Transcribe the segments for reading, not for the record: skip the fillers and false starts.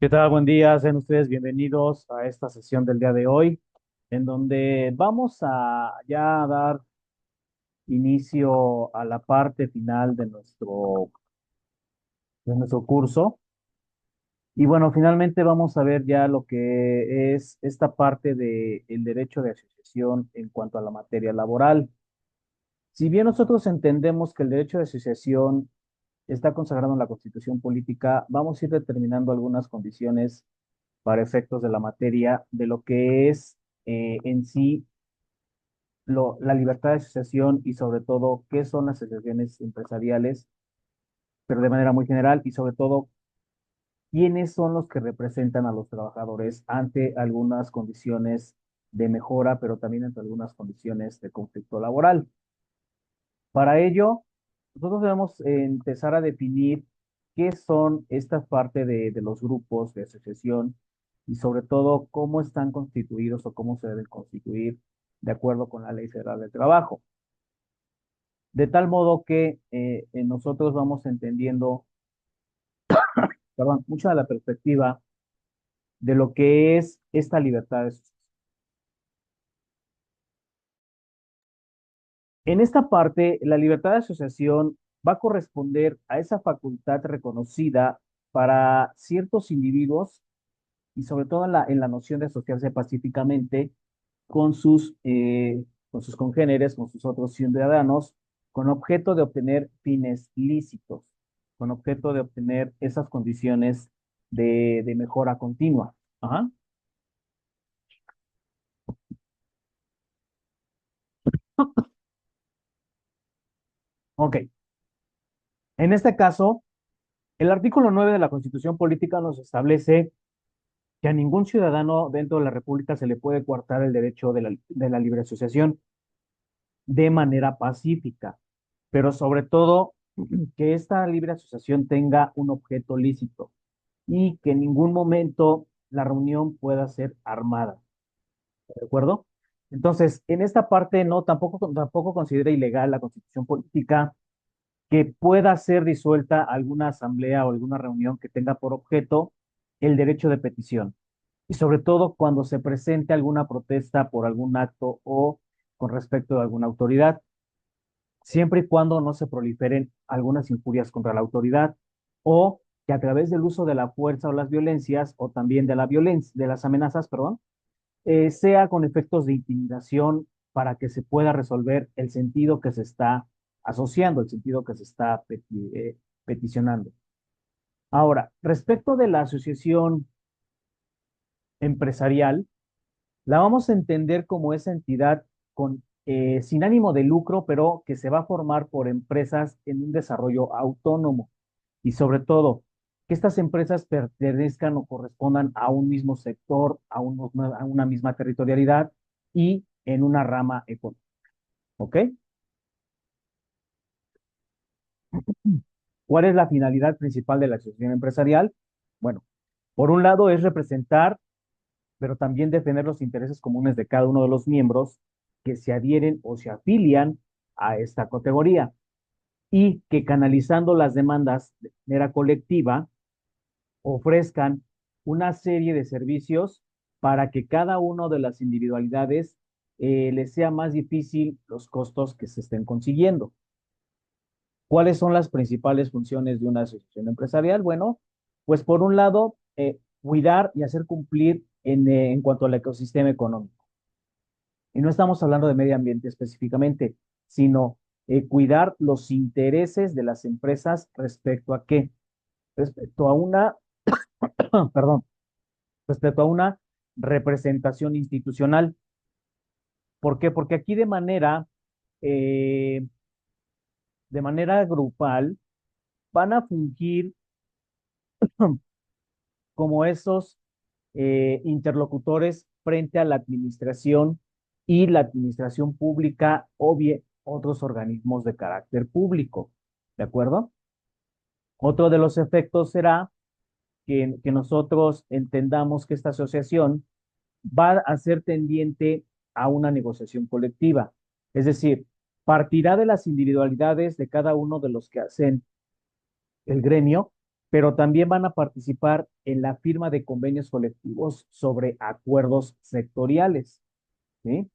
¿Qué tal? Buen día, sean ustedes bienvenidos a esta sesión del día de hoy, en donde vamos a ya dar inicio a la parte final de nuestro curso. Y bueno, finalmente vamos a ver ya lo que es esta parte del derecho de asociación en cuanto a la materia laboral. Si bien nosotros entendemos que el derecho de asociación está consagrado en la Constitución Política, vamos a ir determinando algunas condiciones para efectos de la materia de lo que es en sí la libertad de asociación y sobre todo qué son las asociaciones empresariales, pero de manera muy general y sobre todo quiénes son los que representan a los trabajadores ante algunas condiciones de mejora, pero también ante algunas condiciones de conflicto laboral. Para ello, nosotros debemos empezar a definir qué son esta parte de los grupos de asociación y sobre todo cómo están constituidos o cómo se deben constituir de acuerdo con la Ley Federal del Trabajo. De tal modo que nosotros vamos entendiendo, perdón, mucha de la perspectiva de lo que es esta libertad de asociación. En esta parte, la libertad de asociación va a corresponder a esa facultad reconocida para ciertos individuos y sobre todo en la noción de asociarse pacíficamente con sus congéneres, con sus otros ciudadanos, con objeto de obtener fines lícitos, con objeto de obtener esas condiciones de mejora continua. Ajá. Ok. En este caso, el artículo 9 de la Constitución Política nos establece que a ningún ciudadano dentro de la República se le puede coartar el derecho de la libre asociación de manera pacífica, pero sobre todo que esta libre asociación tenga un objeto lícito y que en ningún momento la reunión pueda ser armada, ¿de acuerdo? Entonces, en esta parte no, tampoco considera ilegal la constitución política que pueda ser disuelta alguna asamblea o alguna reunión que tenga por objeto el derecho de petición. Y sobre todo cuando se presente alguna protesta por algún acto o con respecto a alguna autoridad, siempre y cuando no se proliferen algunas injurias contra la autoridad o que a través del uso de la fuerza o las violencias o también de la violencia, de las amenazas, perdón, sea con efectos de intimidación para que se pueda resolver el sentido que se está asociando, el sentido que se está peticionando. Ahora, respecto de la asociación empresarial, la vamos a entender como esa entidad sin ánimo de lucro, pero que se va a formar por empresas en un desarrollo autónomo y sobre todo que estas empresas pertenezcan o correspondan a un mismo sector, a una misma territorialidad y en una rama económica. ¿Ok? ¿Cuál es la finalidad principal de la asociación empresarial? Bueno, por un lado es representar, pero también defender los intereses comunes de cada uno de los miembros que se adhieren o se afilian a esta categoría y que canalizando las demandas de manera colectiva ofrezcan una serie de servicios para que cada una de las individualidades les sea más difícil los costos que se estén consiguiendo. ¿Cuáles son las principales funciones de una asociación empresarial? Bueno, pues por un lado, cuidar y hacer cumplir en cuanto al ecosistema económico. Y no estamos hablando de medio ambiente específicamente, sino cuidar los intereses de las empresas respecto a qué? Respecto a una, perdón, respecto a una representación institucional. ¿Por qué? Porque aquí eh, de manera grupal van a fungir como esos interlocutores frente a la administración y la administración pública o bien otros organismos de carácter público. ¿De acuerdo? Otro de los efectos será que nosotros entendamos que esta asociación va a ser tendiente a una negociación colectiva. Es decir, partirá de las individualidades de cada uno de los que hacen el gremio, pero también van a participar en la firma de convenios colectivos sobre acuerdos sectoriales, ¿sí?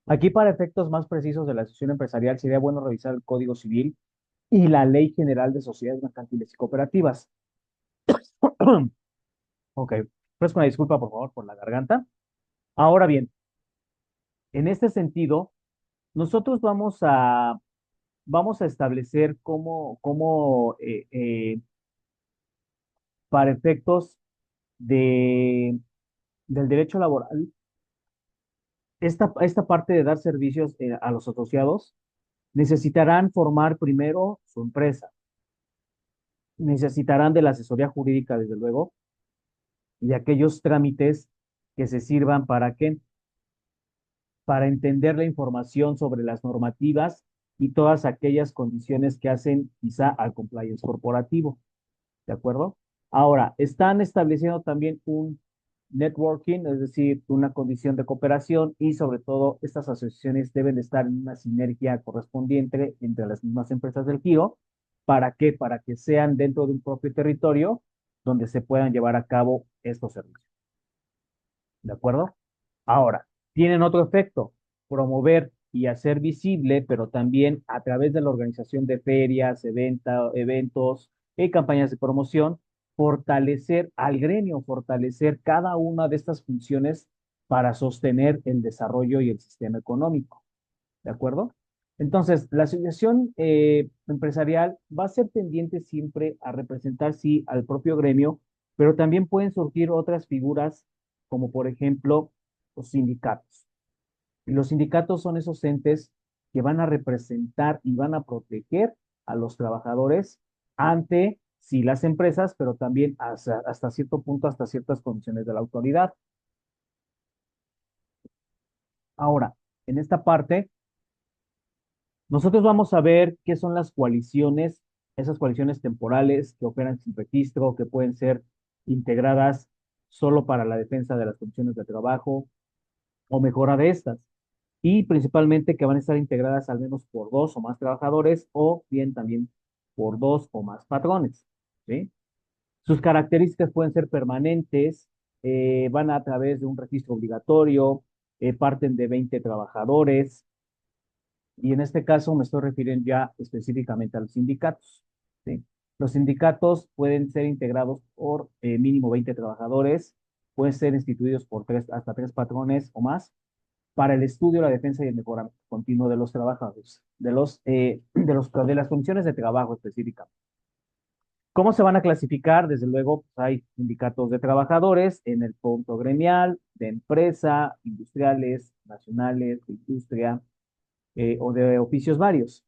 Aquí, para efectos más precisos de la asociación empresarial, sería bueno revisar el Código Civil y la Ley General de Sociedades Mercantiles y Cooperativas. Ok, pues una disculpa, por favor, por la garganta. Ahora bien, en este sentido, nosotros vamos a establecer para efectos de, del derecho laboral, esta parte de dar servicios a los asociados, necesitarán formar primero su empresa, necesitarán de la asesoría jurídica, desde luego, y aquellos trámites que se sirvan para qué, para entender la información sobre las normativas y todas aquellas condiciones que hacen quizá al compliance corporativo. ¿De acuerdo? Ahora, están estableciendo también un networking, es decir, una condición de cooperación, y sobre todo estas asociaciones deben de estar en una sinergia correspondiente entre las mismas empresas del giro. ¿Para qué? Para que sean dentro de un propio territorio donde se puedan llevar a cabo estos servicios. ¿De acuerdo? Ahora, tienen otro efecto: promover y hacer visible, pero también a través de la organización de ferias, eventos y campañas de promoción, fortalecer al gremio, fortalecer cada una de estas funciones para sostener el desarrollo y el sistema económico. ¿De acuerdo? Entonces, la asociación empresarial va a ser tendiente siempre a representar, sí, al propio gremio, pero también pueden surgir otras figuras, como por ejemplo los sindicatos. Y los sindicatos son esos entes que van a representar y van a proteger a los trabajadores ante, sí, las empresas, pero también hasta cierto punto, hasta ciertas condiciones de la autoridad. Ahora, en esta parte, nosotros vamos a ver qué son las coaliciones, esas coaliciones temporales que operan sin registro, que pueden ser integradas solo para la defensa de las condiciones de trabajo o mejora de estas, y principalmente que van a estar integradas al menos por dos o más trabajadores, o bien también por dos o más patrones, ¿sí? Sus características pueden ser permanentes, van a través de un registro obligatorio, parten de 20 trabajadores, y en este caso me estoy refiriendo ya específicamente a los sindicatos, ¿sí? Los sindicatos pueden ser integrados por mínimo 20 trabajadores, pueden ser instituidos por hasta tres patrones o más, para el estudio, la defensa y el mejoramiento continuo de los trabajadores, de las condiciones de trabajo específicamente. ¿Cómo se van a clasificar? Desde luego, pues hay sindicatos de trabajadores en el punto gremial, de empresa, industriales, nacionales, de industria, o de oficios varios.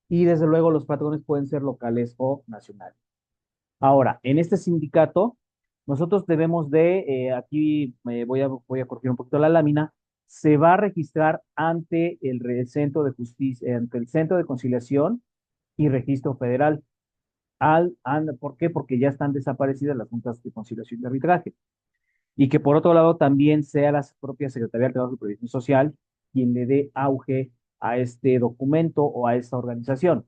Y desde luego los patrones pueden ser locales o nacionales. Ahora, en este sindicato, nosotros debemos aquí voy a corregir un poquito la lámina, se va a registrar ante el Centro de Justicia, ante el Centro de Conciliación y Registro Federal. ¿Por qué? Porque ya están desaparecidas las juntas de conciliación y arbitraje. Y que por otro lado también sea la propia Secretaría de Trabajo y Previsión Social quien le dé auge a este documento o a esta organización.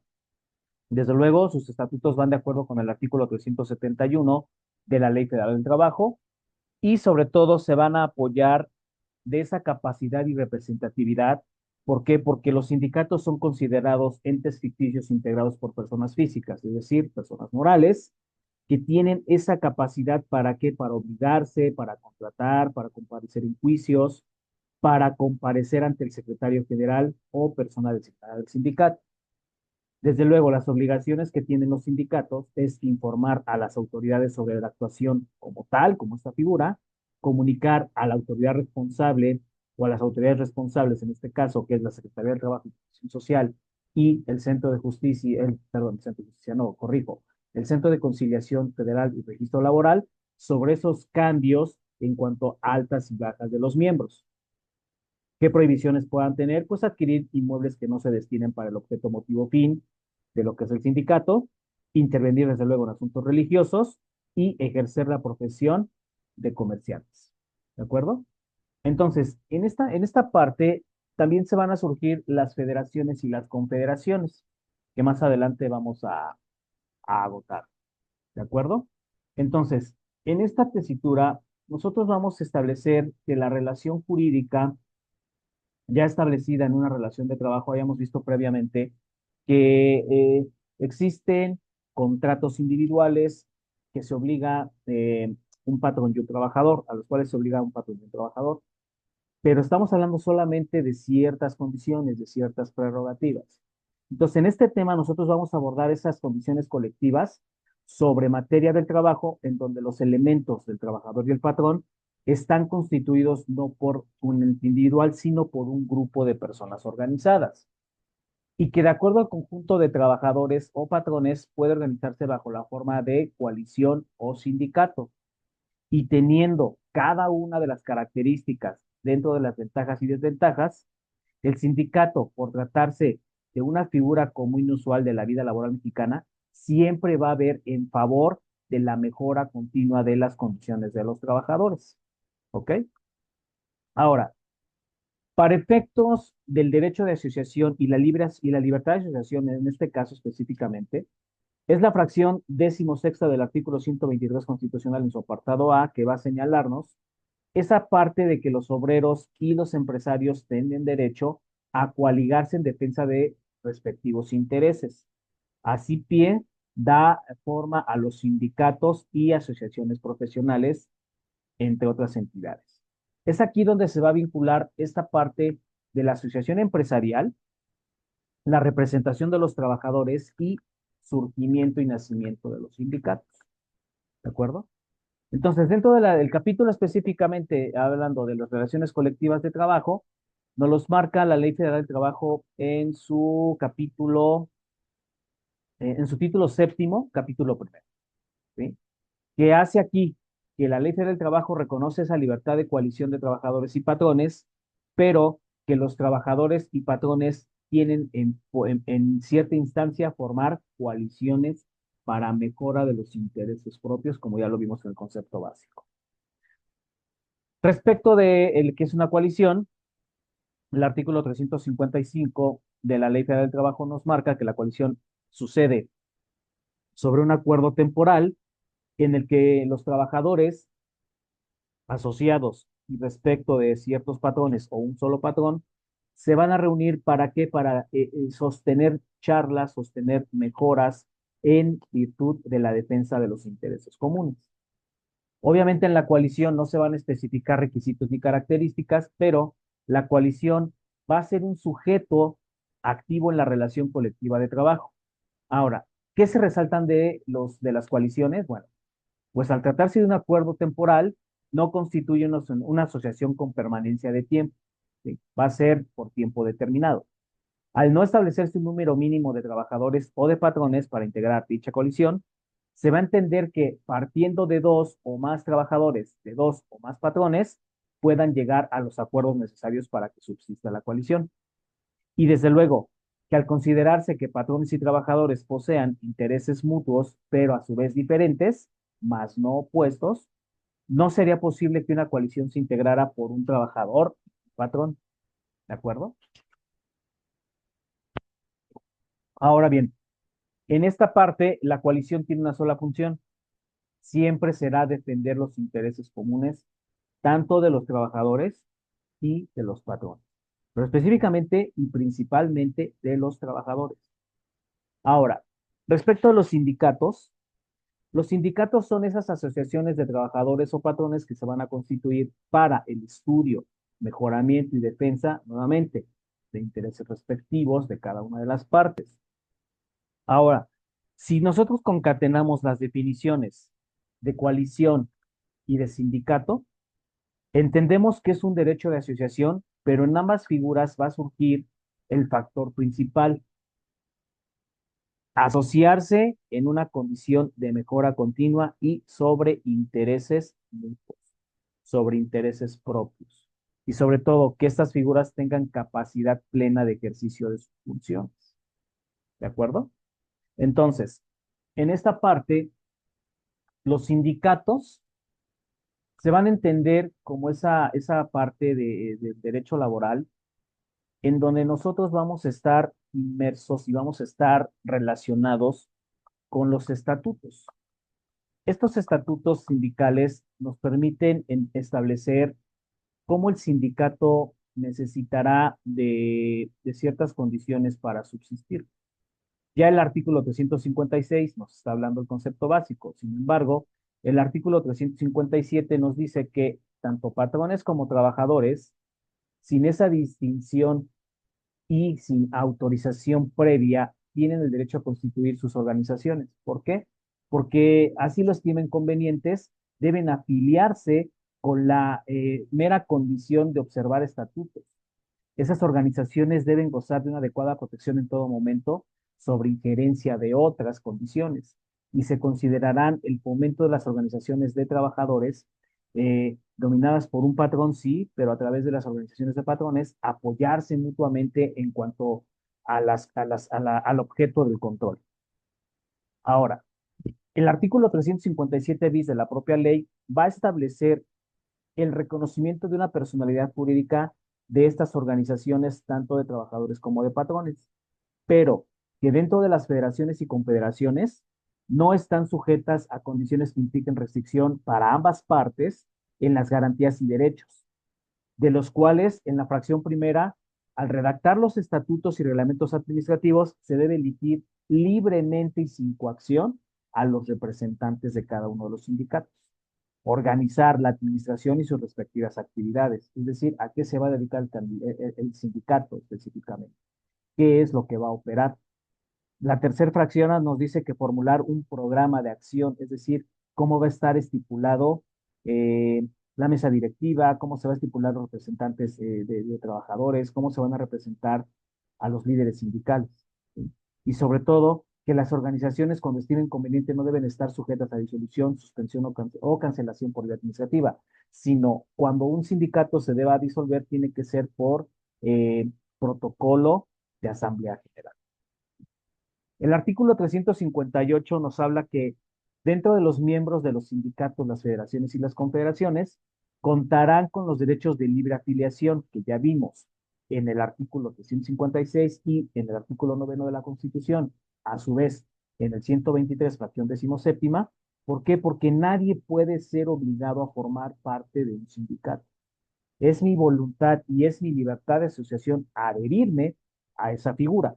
Desde luego, sus estatutos van de acuerdo con el artículo 371 de la Ley Federal del Trabajo, y sobre todo se van a apoyar de esa capacidad y representatividad. ¿Por qué? Porque los sindicatos son considerados entes ficticios integrados por personas físicas, es decir, personas morales, que tienen esa capacidad para qué, para obligarse, para contratar, para comparecer en juicios, para comparecer ante el secretario general o persona designada del sindicato. Desde luego, las obligaciones que tienen los sindicatos es informar a las autoridades sobre la actuación como tal, como esta figura, comunicar a la autoridad responsable o a las autoridades responsables, en este caso, que es la Secretaría del Trabajo y Protección Social y el Centro de Justicia, perdón, el Centro de Justicia, no, corrijo, el Centro de Conciliación Federal y Registro Laboral, sobre esos cambios en cuanto a altas y bajas de los miembros. ¿Qué prohibiciones puedan tener? Pues adquirir inmuebles que no se destinen para el objeto, motivo, fin de lo que es el sindicato, intervenir desde luego en asuntos religiosos y ejercer la profesión de comerciantes. ¿De acuerdo? Entonces, en esta parte también se van a surgir las federaciones y las confederaciones, que más adelante vamos a agotar. ¿De acuerdo? Entonces, en esta tesitura, nosotros vamos a establecer que la relación jurídica ya establecida en una relación de trabajo, hayamos visto previamente que existen contratos individuales que se obliga un patrón y un trabajador, a los cuales se obliga un patrón y un trabajador, pero estamos hablando solamente de ciertas condiciones, de ciertas prerrogativas. Entonces, en este tema nosotros vamos a abordar esas condiciones colectivas sobre materia del trabajo, en donde los elementos del trabajador y el patrón están constituidos no por un ente individual, sino por un grupo de personas organizadas, y que de acuerdo al conjunto de trabajadores o patrones puede organizarse bajo la forma de coalición o sindicato, y teniendo cada una de las características dentro de las ventajas y desventajas, el sindicato, por tratarse de una figura común inusual de la vida laboral mexicana, siempre va a ver en favor de la mejora continua de las condiciones de los trabajadores. ¿Ok? Ahora, para efectos del derecho de asociación y la libertad de asociación, en este caso específicamente, es la fracción 16ª del artículo 123 constitucional en su apartado A que va a señalarnos esa parte de que los obreros y los empresarios tienen derecho a coaligarse en defensa de respectivos intereses. Así pie da forma a los sindicatos y asociaciones profesionales, entre otras entidades. Es aquí donde se va a vincular esta parte de la asociación empresarial, la representación de los trabajadores y surgimiento y nacimiento de los sindicatos. ¿De acuerdo? Entonces, dentro del capítulo específicamente hablando de las relaciones colectivas de trabajo, nos los marca la Ley Federal del Trabajo en su título séptimo, capítulo primero, ¿sí? Que hace aquí que la Ley Federal del Trabajo reconoce esa libertad de coalición de trabajadores y patrones, pero que los trabajadores y patrones tienen en cierta instancia formar coaliciones para mejora de los intereses propios, como ya lo vimos en el concepto básico. Respecto de el que es una coalición, el artículo 355 de la Ley Federal del Trabajo nos marca que la coalición sucede sobre un acuerdo temporal en el que los trabajadores asociados y respecto de ciertos patrones o un solo patrón se van a reunir para qué, para sostener charlas, sostener mejoras en virtud de la defensa de los intereses comunes. Obviamente en la coalición no se van a especificar requisitos ni características, pero la coalición va a ser un sujeto activo en la relación colectiva de trabajo. Ahora, ¿qué se resaltan de las coaliciones? Bueno, pues al tratarse de un acuerdo temporal, no constituye una asociación con permanencia de tiempo, ¿sí? Va a ser por tiempo determinado. Al no establecerse un número mínimo de trabajadores o de patrones para integrar dicha coalición, se va a entender que partiendo de dos o más trabajadores, de dos o más patrones, puedan llegar a los acuerdos necesarios para que subsista la coalición. Y desde luego, que al considerarse que patrones y trabajadores posean intereses mutuos, pero a su vez diferentes, más no opuestos, no sería posible que una coalición se integrara por un trabajador y un patrón. ¿De acuerdo? Ahora bien, en esta parte, la coalición tiene una sola función. Siempre será defender los intereses comunes, tanto de los trabajadores y de los patrones, pero específicamente y principalmente de los trabajadores. Ahora, respecto a los sindicatos son esas asociaciones de trabajadores o patrones que se van a constituir para el estudio, mejoramiento y defensa, nuevamente, de intereses respectivos de cada una de las partes. Ahora, si nosotros concatenamos las definiciones de coalición y de sindicato, entendemos que es un derecho de asociación, pero en ambas figuras va a surgir el factor principal: asociarse en una condición de mejora continua y sobre intereses mutuos, sobre intereses propios. Y sobre todo, que estas figuras tengan capacidad plena de ejercicio de sus funciones. ¿De acuerdo? Entonces, en esta parte, los sindicatos se van a entender como esa parte de derecho laboral en donde nosotros vamos a estar inmersos y vamos a estar relacionados con los estatutos. Estos estatutos sindicales nos permiten establecer cómo el sindicato necesitará de ciertas condiciones para subsistir. Ya el artículo 356 nos está hablando del concepto básico. Sin embargo, el artículo 357 nos dice que tanto patrones como trabajadores, sin esa distinción y sin autorización previa, tienen el derecho a constituir sus organizaciones. ¿Por qué? Porque así lo estimen convenientes, deben afiliarse con la mera condición de observar estatutos. Esas organizaciones deben gozar de una adecuada protección en todo momento sobre injerencia de otras condiciones y se considerarán el fomento de las organizaciones de trabajadores dominadas por un patrón, sí, pero a través de las organizaciones de patrones, apoyarse mutuamente en cuanto al objeto del control. Ahora, el artículo 357 bis de la propia ley va a establecer el reconocimiento de una personalidad jurídica de estas organizaciones, tanto de trabajadores como de patrones, pero que dentro de las federaciones y confederaciones no están sujetas a condiciones que impliquen restricción para ambas partes en las garantías y derechos, de los cuales en la fracción primera, al redactar los estatutos y reglamentos administrativos, se debe elegir libremente y sin coacción a los representantes de cada uno de los sindicatos, organizar la administración y sus respectivas actividades, es decir, a qué se va a dedicar el sindicato específicamente, qué es lo que va a operar. La tercera fracción nos dice que formular un programa de acción, es decir, cómo va a estar estipulado la mesa directiva, cómo se va a estipular los representantes de trabajadores, cómo se van a representar a los líderes sindicales. ¿Sí? Y sobre todo, que las organizaciones cuando estimen conveniente no deben estar sujetas a disolución, suspensión o cancelación por vía administrativa, sino cuando un sindicato se deba disolver tiene que ser por protocolo de asamblea general. El artículo 358 nos habla que dentro de los miembros de los sindicatos, las federaciones y las confederaciones, contarán con los derechos de libre afiliación que ya vimos en el artículo 356 y en el artículo 9 de la Constitución, a su vez en el 123, fracción 17ª. ¿Por qué? Porque nadie puede ser obligado a formar parte de un sindicato. Es mi voluntad y es mi libertad de asociación adherirme a esa figura.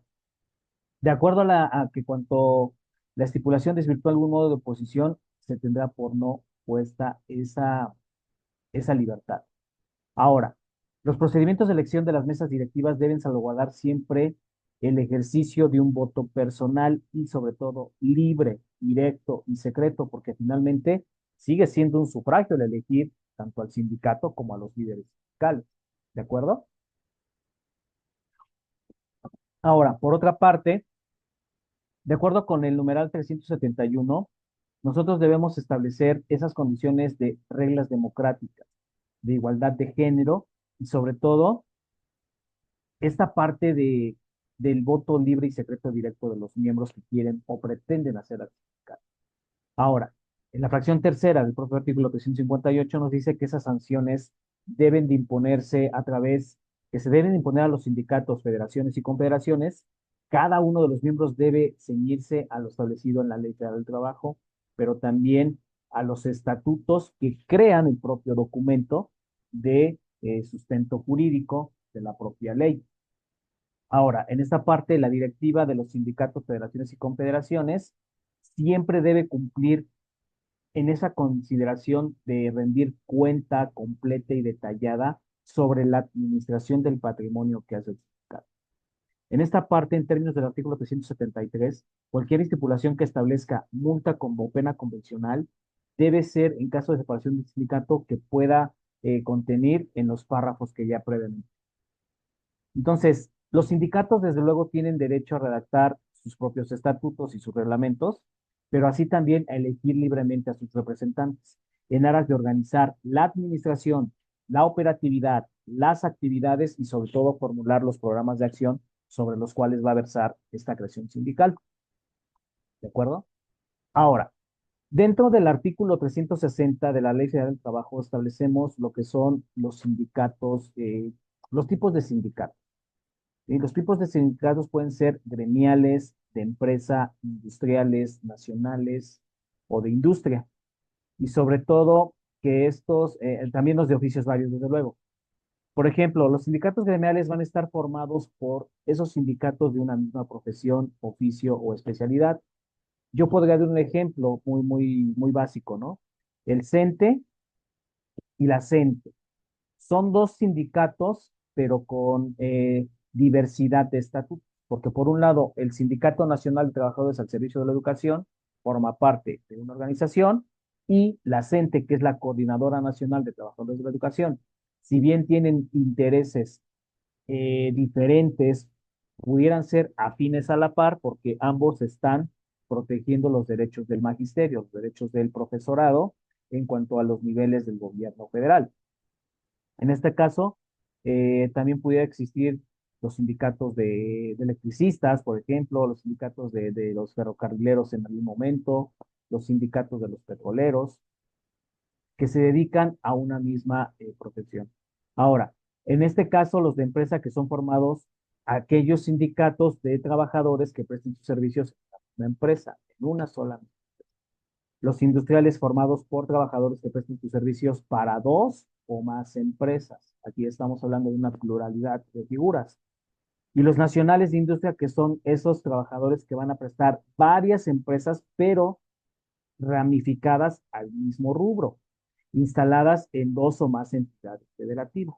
De acuerdo a que cuanto la estipulación desvirtúa algún modo de oposición, se tendrá por no puesta esa libertad. Ahora, los procedimientos de elección de las mesas directivas deben salvaguardar siempre el ejercicio de un voto personal y sobre todo libre, directo y secreto, porque finalmente sigue siendo un sufragio el elegir tanto al sindicato como a los líderes sindicales. ¿De acuerdo? Ahora, por otra parte, de acuerdo con el numeral 371, nosotros debemos establecer esas condiciones de reglas democráticas, de igualdad de género y sobre todo esta parte del voto libre y secreto directo de los miembros que quieren o pretenden hacer actividad. Ahora, en la fracción tercera del propio artículo 358 nos dice que esas sanciones deben de imponerse que se deben imponer a los sindicatos, federaciones y confederaciones. Cada uno de los miembros debe ceñirse a lo establecido en la Ley Federal del Trabajo, pero también a los estatutos que crean el propio documento de sustento jurídico de la propia ley. Ahora, en esta parte, la directiva de los sindicatos, federaciones y confederaciones siempre debe cumplir en esa consideración de rendir cuenta completa y detallada sobre la administración del patrimonio que hace el sindicato. En esta parte, en términos del artículo 373, cualquier estipulación que establezca multa como pena convencional debe ser, en caso de separación del sindicato, que pueda contenir en los párrafos que ya previamente. Entonces, los sindicatos, desde luego, tienen derecho a redactar sus propios estatutos y sus reglamentos, pero así también a elegir libremente a sus representantes en aras de organizar la administración, la operatividad, las actividades y sobre todo formular los programas de acción sobre los cuales va a versar esta creación sindical. ¿De acuerdo? Ahora, dentro del artículo 360 de la Ley Federal del Trabajo establecemos lo que son los sindicatos, los tipos de sindicatos. Y los tipos de sindicatos pueden ser gremiales, de empresa, industriales, nacionales o de industria. y sobre todo que estos, también los de oficios varios, desde luego. Por ejemplo, los sindicatos gremiales van a estar formados por esos sindicatos de una misma profesión, oficio o especialidad. Yo podría dar un ejemplo muy básico, ¿no? El CENTE y la CENTE. Son dos sindicatos, pero con diversidad de estatutos, porque por un lado, el Sindicato Nacional de Trabajadores al Servicio de la Educación forma parte de una organización y la CENTE, que es la Coordinadora Nacional de Trabajadores de la Educación, si bien tienen intereses diferentes, pudieran ser afines a la par porque ambos están protegiendo los derechos del magisterio, los derechos del profesorado en cuanto a los niveles del gobierno federal. En este caso, también pudiera existir los sindicatos de electricistas, por ejemplo, los sindicatos de los ferrocarrileros en algún momento, los sindicatos de los petroleros, que se dedican a una misma profesión. Ahora, en este caso, los de empresa que son formados aquellos sindicatos de trabajadores que presten sus servicios en una empresa, en una sola. Los industriales formados por trabajadores que presten sus servicios para dos o más empresas. Aquí estamos hablando de una pluralidad de figuras. Y los nacionales de industria, que son esos trabajadores que van a prestar varias empresas, pero ramificadas al mismo rubro, instaladas en dos o más entidades federativas.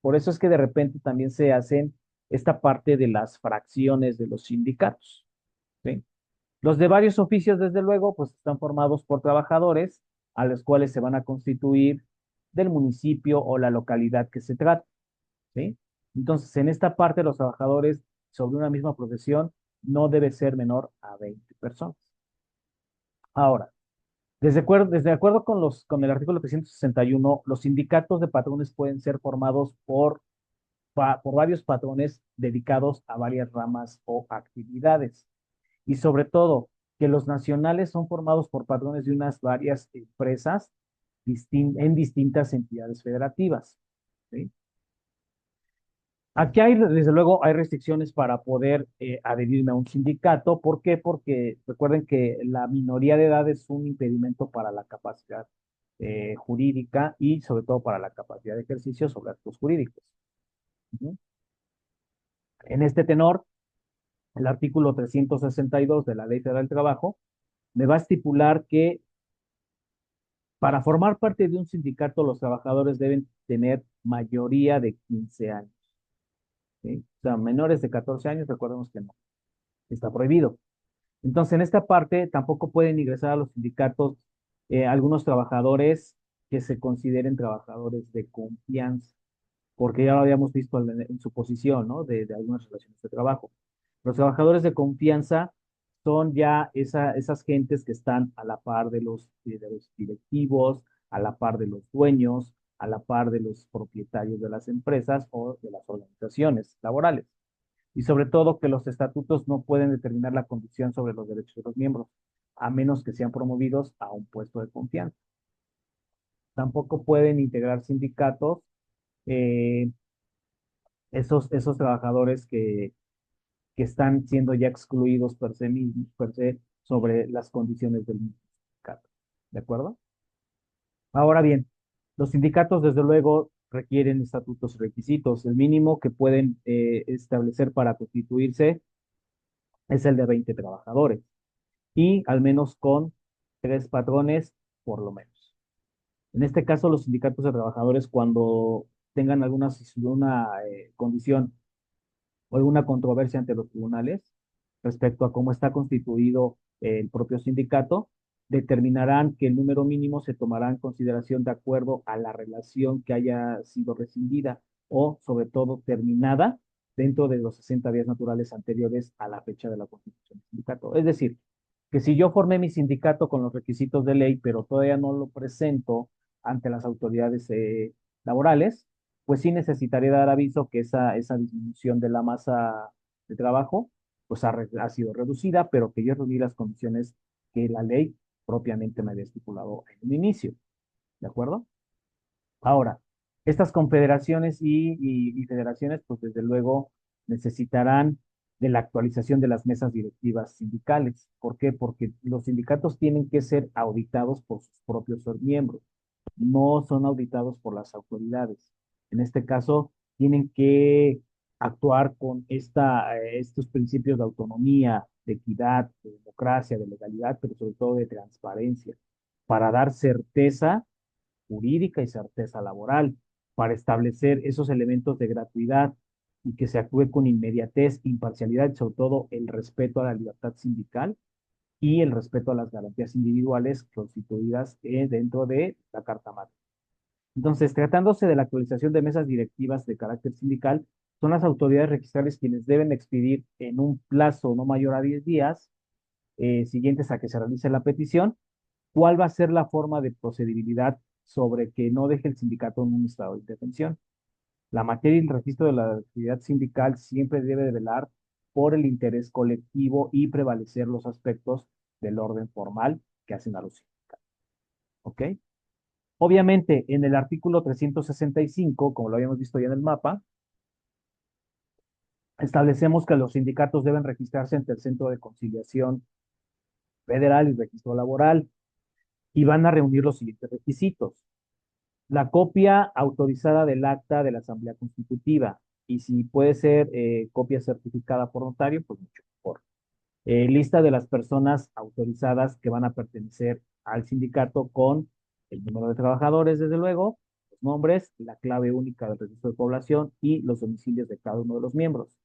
Por eso es que de repente también se hacen esta parte de las fracciones de los sindicatos. ¿Sí? Los de varios oficios, desde luego, pues están formados por trabajadores a los cuales se van a constituir del municipio o la localidad que se trate. ¿Sí? Entonces, en esta parte, los trabajadores sobre una misma profesión no debe ser menor a 20 personas. Ahora, desde acuerdo con, con el artículo 361, los sindicatos de patrones pueden ser formados por varios patrones dedicados a varias ramas o actividades. Y sobre todo, que los nacionales son formados por patrones de unas varias empresas en distintas entidades federativas. ¿Sí? Aquí hay, desde luego, hay restricciones para poder adherirme a un sindicato. ¿Por qué? Porque recuerden que la minoría de edad es un impedimento para la capacidad jurídica y sobre todo para la capacidad de ejercicio sobre actos jurídicos. ¿Sí? En este tenor, el artículo 362 de la Ley Federal del Trabajo me va a estipular que para formar parte de un sindicato los trabajadores deben tener mayoría de 15 años. ¿Sí? O sea, menores de 14 años, recordemos que no, está prohibido. Entonces, en esta parte tampoco pueden ingresar a los sindicatos algunos trabajadores que se consideren trabajadores de confianza, porque ya lo habíamos visto en su posición, ¿no? De algunas relaciones de trabajo. Los trabajadores de confianza son ya esas gentes que están a la par de los directivos, a la par de los dueños, a la par de los propietarios de las empresas o de las organizaciones laborales. Y sobre todo que los estatutos no pueden determinar la condición sobre los derechos de los miembros, a menos que sean promovidos a un puesto de confianza. Tampoco pueden integrar sindicatos eh, esos trabajadores que están siendo ya excluidos per se sobre las condiciones del sindicato. ¿De acuerdo? Ahora bien, los sindicatos, desde luego, requieren estatutos y requisitos. El mínimo que pueden establecer para constituirse es el de 20 trabajadores y al menos con 3 patrones por lo menos. En este caso, los sindicatos de trabajadores, cuando tengan alguna condición o alguna controversia ante los tribunales respecto a cómo está constituido el propio sindicato, determinarán que el número mínimo se tomará en consideración de acuerdo a la relación que haya sido rescindida o, sobre todo, terminada dentro de los 60 días naturales anteriores a la fecha de la constitución del sindicato. Es decir, que si yo formé mi sindicato con los requisitos de ley, pero todavía no lo presento ante las autoridades laborales, pues sí necesitaré dar aviso que esa disminución de la masa de trabajo pues ha sido reducida, pero que yo reuní las condiciones que la ley propiamente me había estipulado en un inicio. ¿De acuerdo? Ahora, estas confederaciones y federaciones, pues desde luego necesitarán de la actualización de las mesas directivas sindicales. ¿Por qué? Porque los sindicatos tienen que ser auditados por sus propios miembros, no son auditados por las autoridades. En este caso, tienen que actuar con estos principios de autonomía, de equidad, de democracia, de legalidad, pero sobre todo de transparencia, para dar certeza jurídica y certeza laboral, para establecer esos elementos de gratuidad y que se actúe con inmediatez, imparcialidad y sobre todo el respeto a la libertad sindical y el respeto a las garantías individuales constituidas dentro de la Carta Magna. Entonces, tratándose de la actualización de mesas directivas de carácter sindical, son las autoridades registrales quienes deben expedir en un plazo no mayor a 10 días siguientes a que se realice la petición, cuál va a ser la forma de procedibilidad sobre que no deje el sindicato en un estado de indefensión. La materia y el registro de la actividad sindical siempre debe de velar por el interés colectivo y prevalecer los aspectos del orden formal que hacen a los sindicatos. ¿Ok? Obviamente, en el artículo 365, como lo habíamos visto ya en el mapa, establecemos que los sindicatos deben registrarse ante el Centro de Conciliación Federal y Registro Laboral y van a reunir los siguientes requisitos. La copia autorizada del acta de la Asamblea Constitutiva y si puede ser copia certificada por notario, pues mucho mejor. Lista de las personas autorizadas que van a pertenecer al sindicato con el número de trabajadores, desde luego, los nombres, la clave única del registro de población y los domicilios de cada uno de los miembros.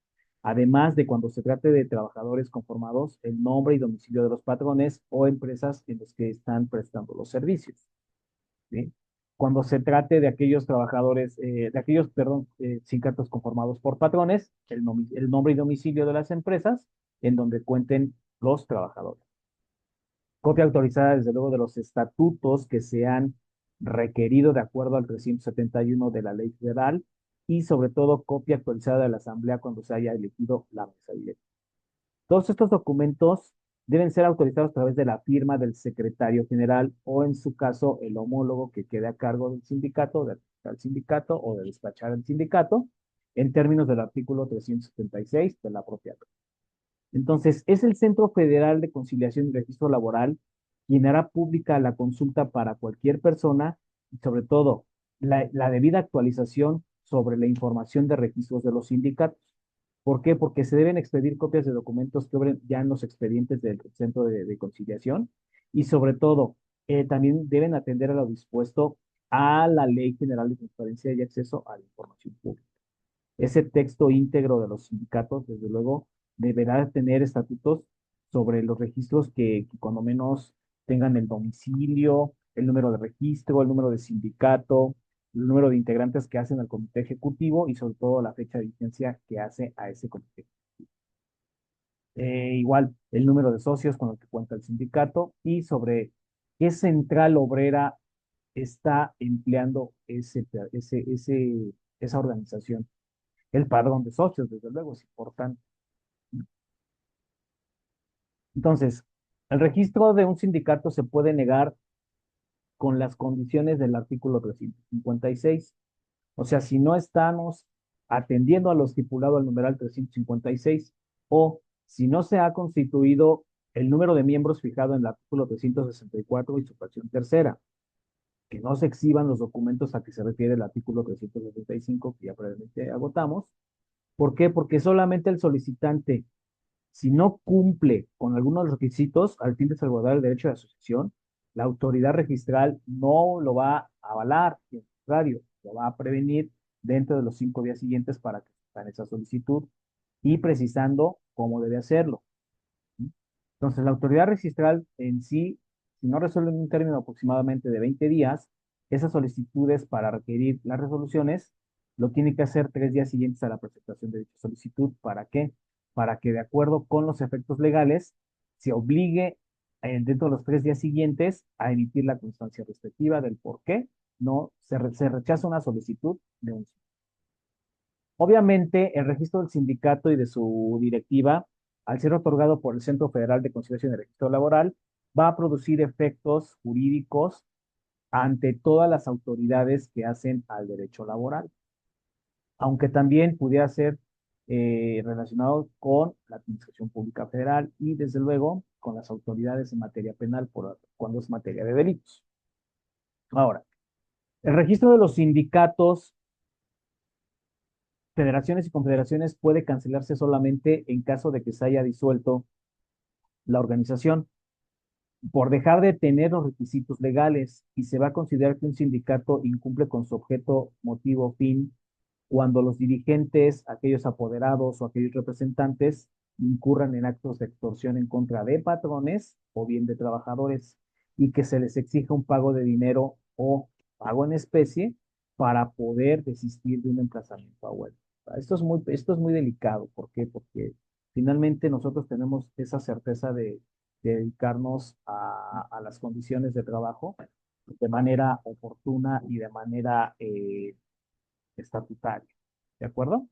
Además de cuando se trate de trabajadores conformados, el nombre y domicilio de los patrones o empresas en los que están prestando los servicios. ¿Sí? Cuando se trate de aquellos trabajadores, perdón, sindicatos conformados por patrones, el nombre y domicilio de las empresas en donde cuenten los trabajadores. Copia autorizada, desde luego, de los estatutos que se han requerido de acuerdo al 371 de la Ley Federal y, sobre todo, copia actualizada de la Asamblea cuando se haya elegido la mesa directiva. Todos estos documentos deben ser autorizados a través de la firma del secretario general o, en su caso, el homólogo que quede a cargo del sindicato, del sindicato o de despachar al sindicato, en términos del artículo 376 de la propia ley. Entonces, es el Centro Federal de Conciliación y Registro Laboral quien hará pública la consulta para cualquier persona y, sobre todo, la debida actualización sobre la información de registros de los sindicatos. ¿Por qué? Porque se deben expedir copias de documentos que obren ya en los expedientes del Centro de Conciliación y, sobre todo, también deben atender a lo dispuesto a la Ley General de Transparencia y Acceso a la Información Pública. Ese texto íntegro de los sindicatos, desde luego, deberá tener estatutos sobre los registros que cuando menos tengan el domicilio, el número de registro, el número de sindicato, el número de integrantes que hacen al comité ejecutivo y sobre todo la fecha de vigencia que hace a ese comité. Igual, el número de socios con el que cuenta el sindicato y sobre qué central obrera está empleando esa organización. El padrón de socios, desde luego, es importante. Entonces, el registro de un sindicato se puede negar con las condiciones del artículo 356. O sea, si no estamos atendiendo a lo estipulado al numeral 356 o si no se ha constituido el número de miembros fijado en el artículo 364 y su fracción tercera, que no se exhiban los documentos a que se refiere el artículo 365 que ya previamente agotamos. ¿Por qué? Porque solamente el solicitante, si no cumple con algunos requisitos al fin de salvaguardar el derecho de asociación, la autoridad registral no lo va a avalar, y al contrario, lo va a prevenir dentro de los 5 días siguientes para que hagan esa solicitud y precisando cómo debe hacerlo. Entonces, la autoridad registral en sí, si no resuelve en un término aproximadamente de 20 días, esas solicitudes para requerir las resoluciones lo tiene que hacer 3 días siguientes a la presentación de dicha solicitud. ¿Para qué? Para que de acuerdo con los efectos legales se obligue dentro de los 3 días siguientes a emitir la constancia respectiva del por qué no se rechaza una solicitud de un. Obviamente, el registro del sindicato y de su directiva, al ser otorgado por el Centro Federal de Conciliación y Registro Laboral, va a producir efectos jurídicos ante todas las autoridades que hacen al derecho laboral. Aunque también pudiera ser relacionados con la Administración Pública Federal y, desde luego, con las autoridades en materia penal cuando es materia de delitos. Ahora, el registro de los sindicatos, federaciones y confederaciones puede cancelarse solamente en caso de que se haya disuelto la organización por dejar de tener los requisitos legales, y se va a considerar que un sindicato incumple con su objeto, motivo, fin, cuando los dirigentes, aquellos apoderados o aquellos representantes incurran en actos de extorsión en contra de patrones o bien de trabajadores, y que se les exija un pago de dinero o pago en especie para poder desistir de un emplazamiento a huelga. Esto es muy delicado. ¿Por qué? Porque finalmente nosotros tenemos esa certeza de dedicarnos a las condiciones de trabajo de manera oportuna y de manera estatutaria. ¿De acuerdo?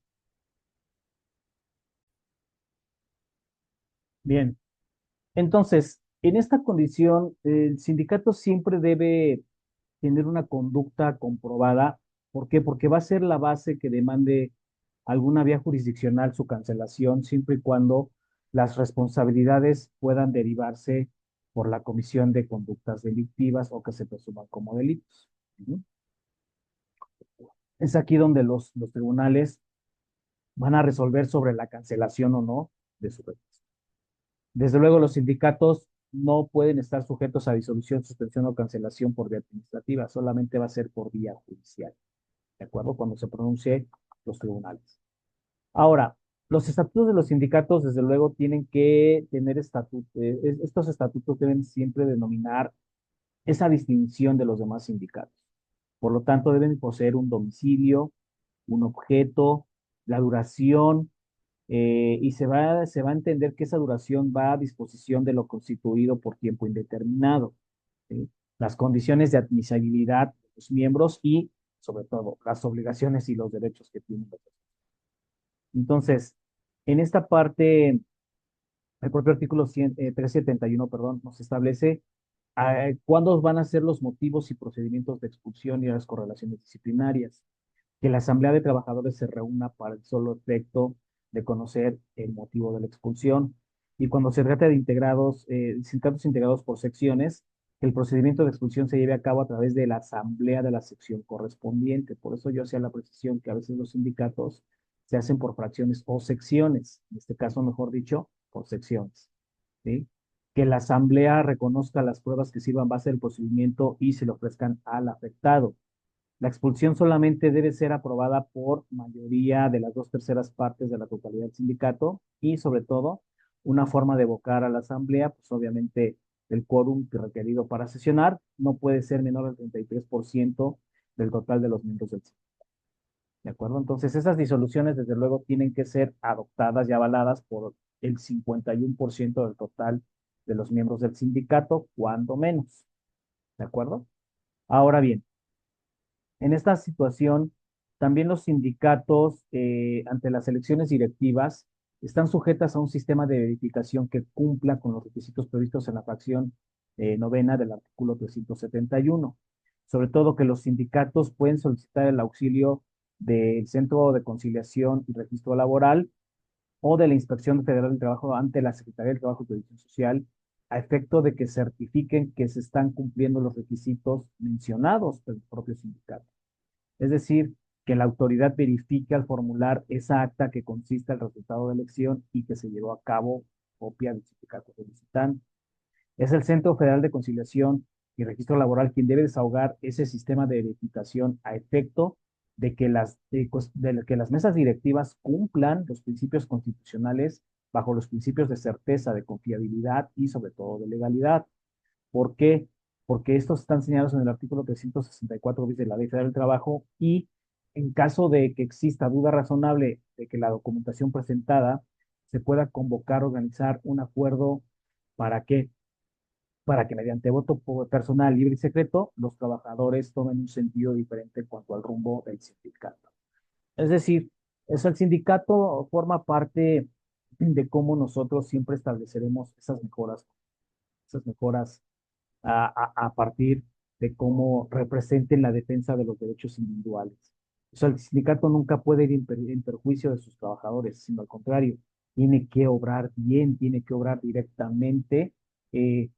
Bien. Entonces, en esta condición, el sindicato siempre debe tener una conducta comprobada. ¿Por qué? Porque va a ser la base que demande alguna vía jurisdiccional su cancelación, siempre y cuando las responsabilidades puedan derivarse por la comisión de conductas delictivas o que se presuman como delitos. ¿Sí? Es aquí donde los tribunales van a resolver sobre la cancelación o no de su registro. Desde luego, los sindicatos no pueden estar sujetos a disolución, suspensión o cancelación por vía administrativa, solamente va a ser por vía judicial, ¿de acuerdo? Cuando se pronuncie los tribunales. Ahora, los estatutos de los sindicatos, desde luego, tienen que tener estatutos. Estos estatutos deben siempre denominar esa distinción de los demás sindicatos. Por lo tanto, deben poseer un domicilio, un objeto, la duración, y se va a entender que esa duración va a disposición de lo constituido por tiempo indeterminado, ¿sí? Las condiciones de admisibilidad de los miembros y, sobre todo, las obligaciones y los derechos que tienen los demás. Entonces, en esta parte, el propio artículo 371, perdón, nos establece cuándo van a ser los motivos y procedimientos de expulsión y las correlaciones disciplinarias. Que la Asamblea de Trabajadores se reúna para el solo efecto de conocer el motivo de la expulsión. Y cuando se trata de sindicatos integrados por secciones, que el procedimiento de expulsión se lleve a cabo a través de la Asamblea de la sección correspondiente. Por eso yo hacía la precisión que a veces los sindicatos se hacen por fracciones o secciones, en este caso, mejor dicho, por secciones. ¿Sí? Que la Asamblea reconozca las pruebas que sirvan base del procedimiento y se le ofrezcan al afectado. La expulsión solamente debe ser aprobada por mayoría de las 2/3 partes de la totalidad del sindicato, y, sobre todo, una forma de evocar a la asamblea, pues obviamente el quórum requerido para sesionar no puede ser menor del 33% del total de los miembros del sindicato. ¿De acuerdo? Entonces, esas disoluciones, desde luego, tienen que ser adoptadas y avaladas por el 51% del total de los miembros del sindicato, cuando menos. ¿De acuerdo? Ahora bien, en esta situación, también los sindicatos, ante las elecciones directivas, están sujetas a un sistema de verificación que cumpla con los requisitos previstos en la fracción novena del artículo 371. Sobre todo, que los sindicatos pueden solicitar el auxilio del Centro de Conciliación y Registro Laboral o de la Inspección Federal del Trabajo ante la Secretaría del Trabajo y Previsión Social, a efecto de que certifiquen que se están cumpliendo los requisitos mencionados por el propio sindicato. Es decir, que la autoridad verifique al formular esa acta que consiste el resultado de elección y que se llevó a cabo copia del sindicato solicitante. Es el Centro Federal de Conciliación y Registro Laboral quien debe desahogar ese sistema de verificación a efecto de que las mesas directivas cumplan los principios constitucionales bajo los principios de certeza, de confiabilidad y, sobre todo, de legalidad. ¿Por qué? Porque estos están señalados en el artículo 364 bis de la Ley Federal del Trabajo, y en caso de que exista duda razonable de que la documentación presentada se pueda convocar, organizar un acuerdo. ¿Para qué? Para que mediante voto personal libre y secreto los trabajadores tomen un sentido diferente en cuanto al rumbo del sindicato. Es decir, el sindicato forma parte de cómo nosotros siempre estableceremos esas mejoras a partir de cómo representen la defensa de los derechos individuales. O sea, el sindicato nunca puede ir en perjuicio de sus trabajadores, sino al contrario, tiene que obrar bien, tiene que obrar directamente, eh,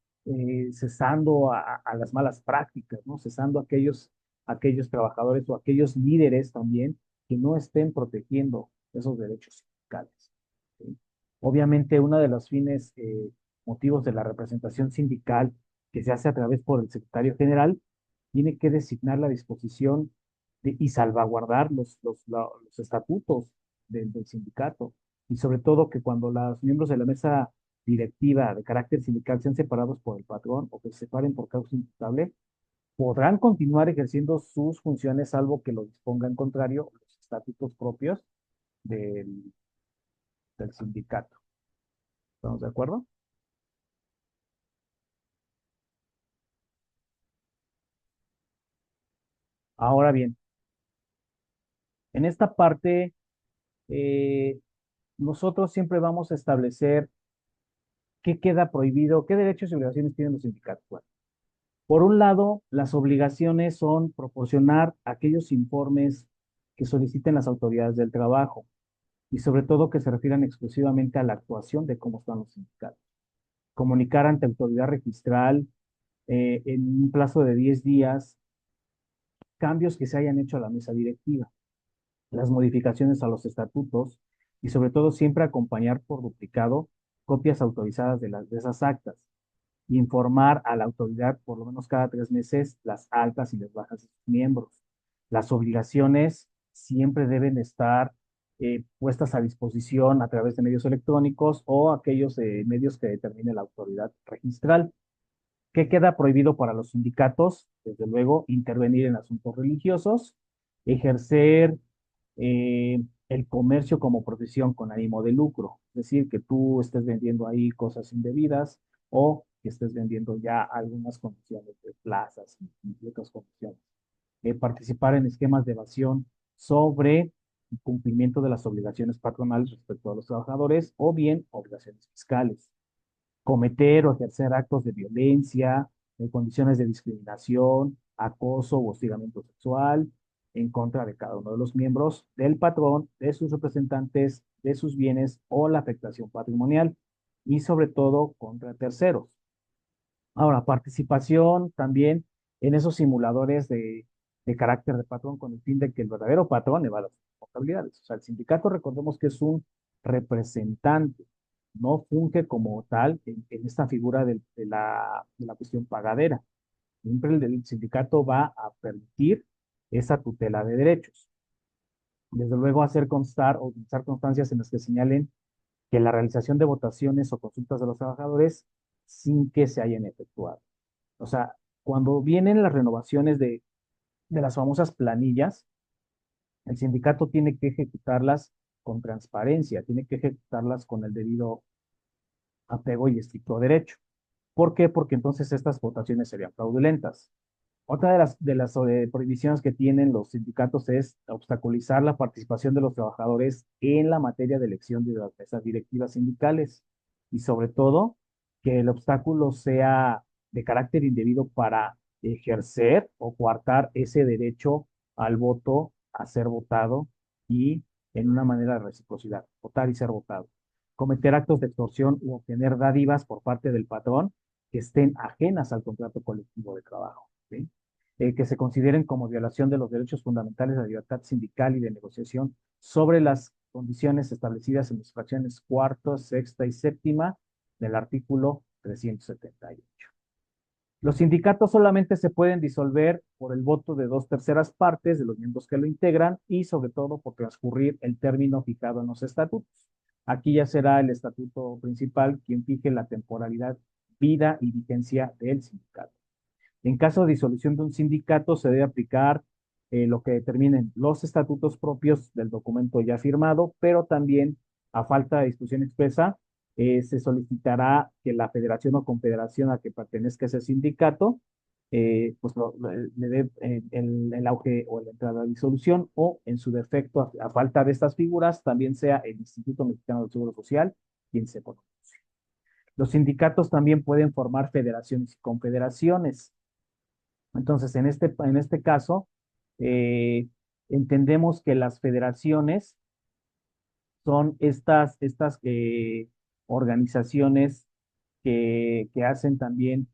cesando a las malas prácticas, ¿no? Cesando a aquellos trabajadores o aquellos líderes también que no estén protegiendo esos derechos sindicales. ¿Sí? Obviamente, uno de los fines, motivos de la representación sindical que se hace a través por el secretario general, tiene que designar la disposición y salvaguardar los estatutos del sindicato. Y sobre todo que cuando los miembros de la mesa directiva de carácter sindical sean separados por el patrón o que se separen por causa imputable, podrán continuar ejerciendo sus funciones salvo que lo disponga en contrario los estatutos propios del, del sindicato. ¿Estamos de acuerdo? Ahora bien, en esta parte, eh, nosotros siempre vamos a establecer qué queda prohibido, qué derechos y obligaciones tienen los sindicatos. Bueno, por un lado, las obligaciones son proporcionar aquellos informes que soliciten las autoridades del trabajo y sobre todo que se refieran exclusivamente a la actuación de cómo están los sindicatos. Comunicar ante autoridad registral, en un plazo de 10 días cambios que se hayan hecho a la mesa directiva, las modificaciones a los estatutos y sobre todo siempre acompañar por duplicado copias autorizadas de esas actas. Informar a la autoridad por lo menos cada 3 meses las altas y las bajas de sus miembros. Las obligaciones siempre deben estar, puestas a disposición a través de medios electrónicos o aquellos, medios que determine la autoridad registral. ¿Qué queda prohibido para los sindicatos? Desde luego, intervenir en asuntos religiosos, ejercer, el comercio como profesión con ánimo de lucro, es decir, que tú estés vendiendo ahí cosas indebidas o que estés vendiendo ya algunas condiciones de plazas y otras condiciones. Participar en esquemas de evasión sobre el cumplimiento de las obligaciones patronales respecto a los trabajadores o bien obligaciones fiscales. Cometer o ejercer actos de violencia, en condiciones de discriminación, acoso o hostigamiento sexual en contra de cada uno de los miembros del patrón, de sus representantes, de sus bienes o la afectación patrimonial y sobre todo contra terceros. Ahora, participación también en esos simuladores de carácter de patrón con el fin de que el verdadero patrón evada sus responsabilidades. O sea, el sindicato, recordemos que es un representante, no funge como tal en esta figura de la cuestión pagadera. Siempre el sindicato va a permitir esa tutela de derechos. Desde luego, hacer constar o utilizar constancias en las que señalen que la realización de votaciones o consultas de los trabajadores sin que se hayan efectuado. O sea, cuando vienen las renovaciones de las famosas planillas, el sindicato tiene que ejecutarlas con transparencia, tiene que ejecutarlas con el debido apego y estricto derecho. ¿Por qué? Porque entonces estas votaciones serían fraudulentas. Otra de las prohibiciones que tienen los sindicatos es obstaculizar la participación de los trabajadores en la materia de elección de las mesas directivas sindicales y sobre todo que el obstáculo sea de carácter indebido para ejercer o coartar ese derecho al voto, a ser votado y en una manera de reciprocidad, votar y ser votado. Cometer actos de extorsión u obtener dádivas por parte del patrón que estén ajenas al contrato colectivo de trabajo. ¿Sí? Que se consideren como violación de los derechos fundamentales de la libertad sindical y de negociación sobre las condiciones establecidas en las fracciones cuarta, sexta y séptima del artículo 378. Los sindicatos solamente se pueden disolver por el voto de 2/3 partes de los miembros que lo integran y sobre todo por transcurrir el término fijado en los estatutos. Aquí ya será el estatuto principal quien fije la temporalidad, vida y vigencia del sindicato. En caso de disolución de un sindicato, se debe aplicar, lo que determinen los estatutos propios del documento ya firmado, pero también, a falta de discusión expresa, se solicitará que la federación o confederación a que pertenezca ese sindicato, pues le dé, el auge o la entrada a disolución, o en su defecto, a falta de estas figuras, también sea el Instituto Mexicano del Seguro Social quien se pronuncie. Los sindicatos también pueden formar federaciones y confederaciones. Entonces, en este caso, eh, entendemos que las federaciones son estas organizaciones que hacen también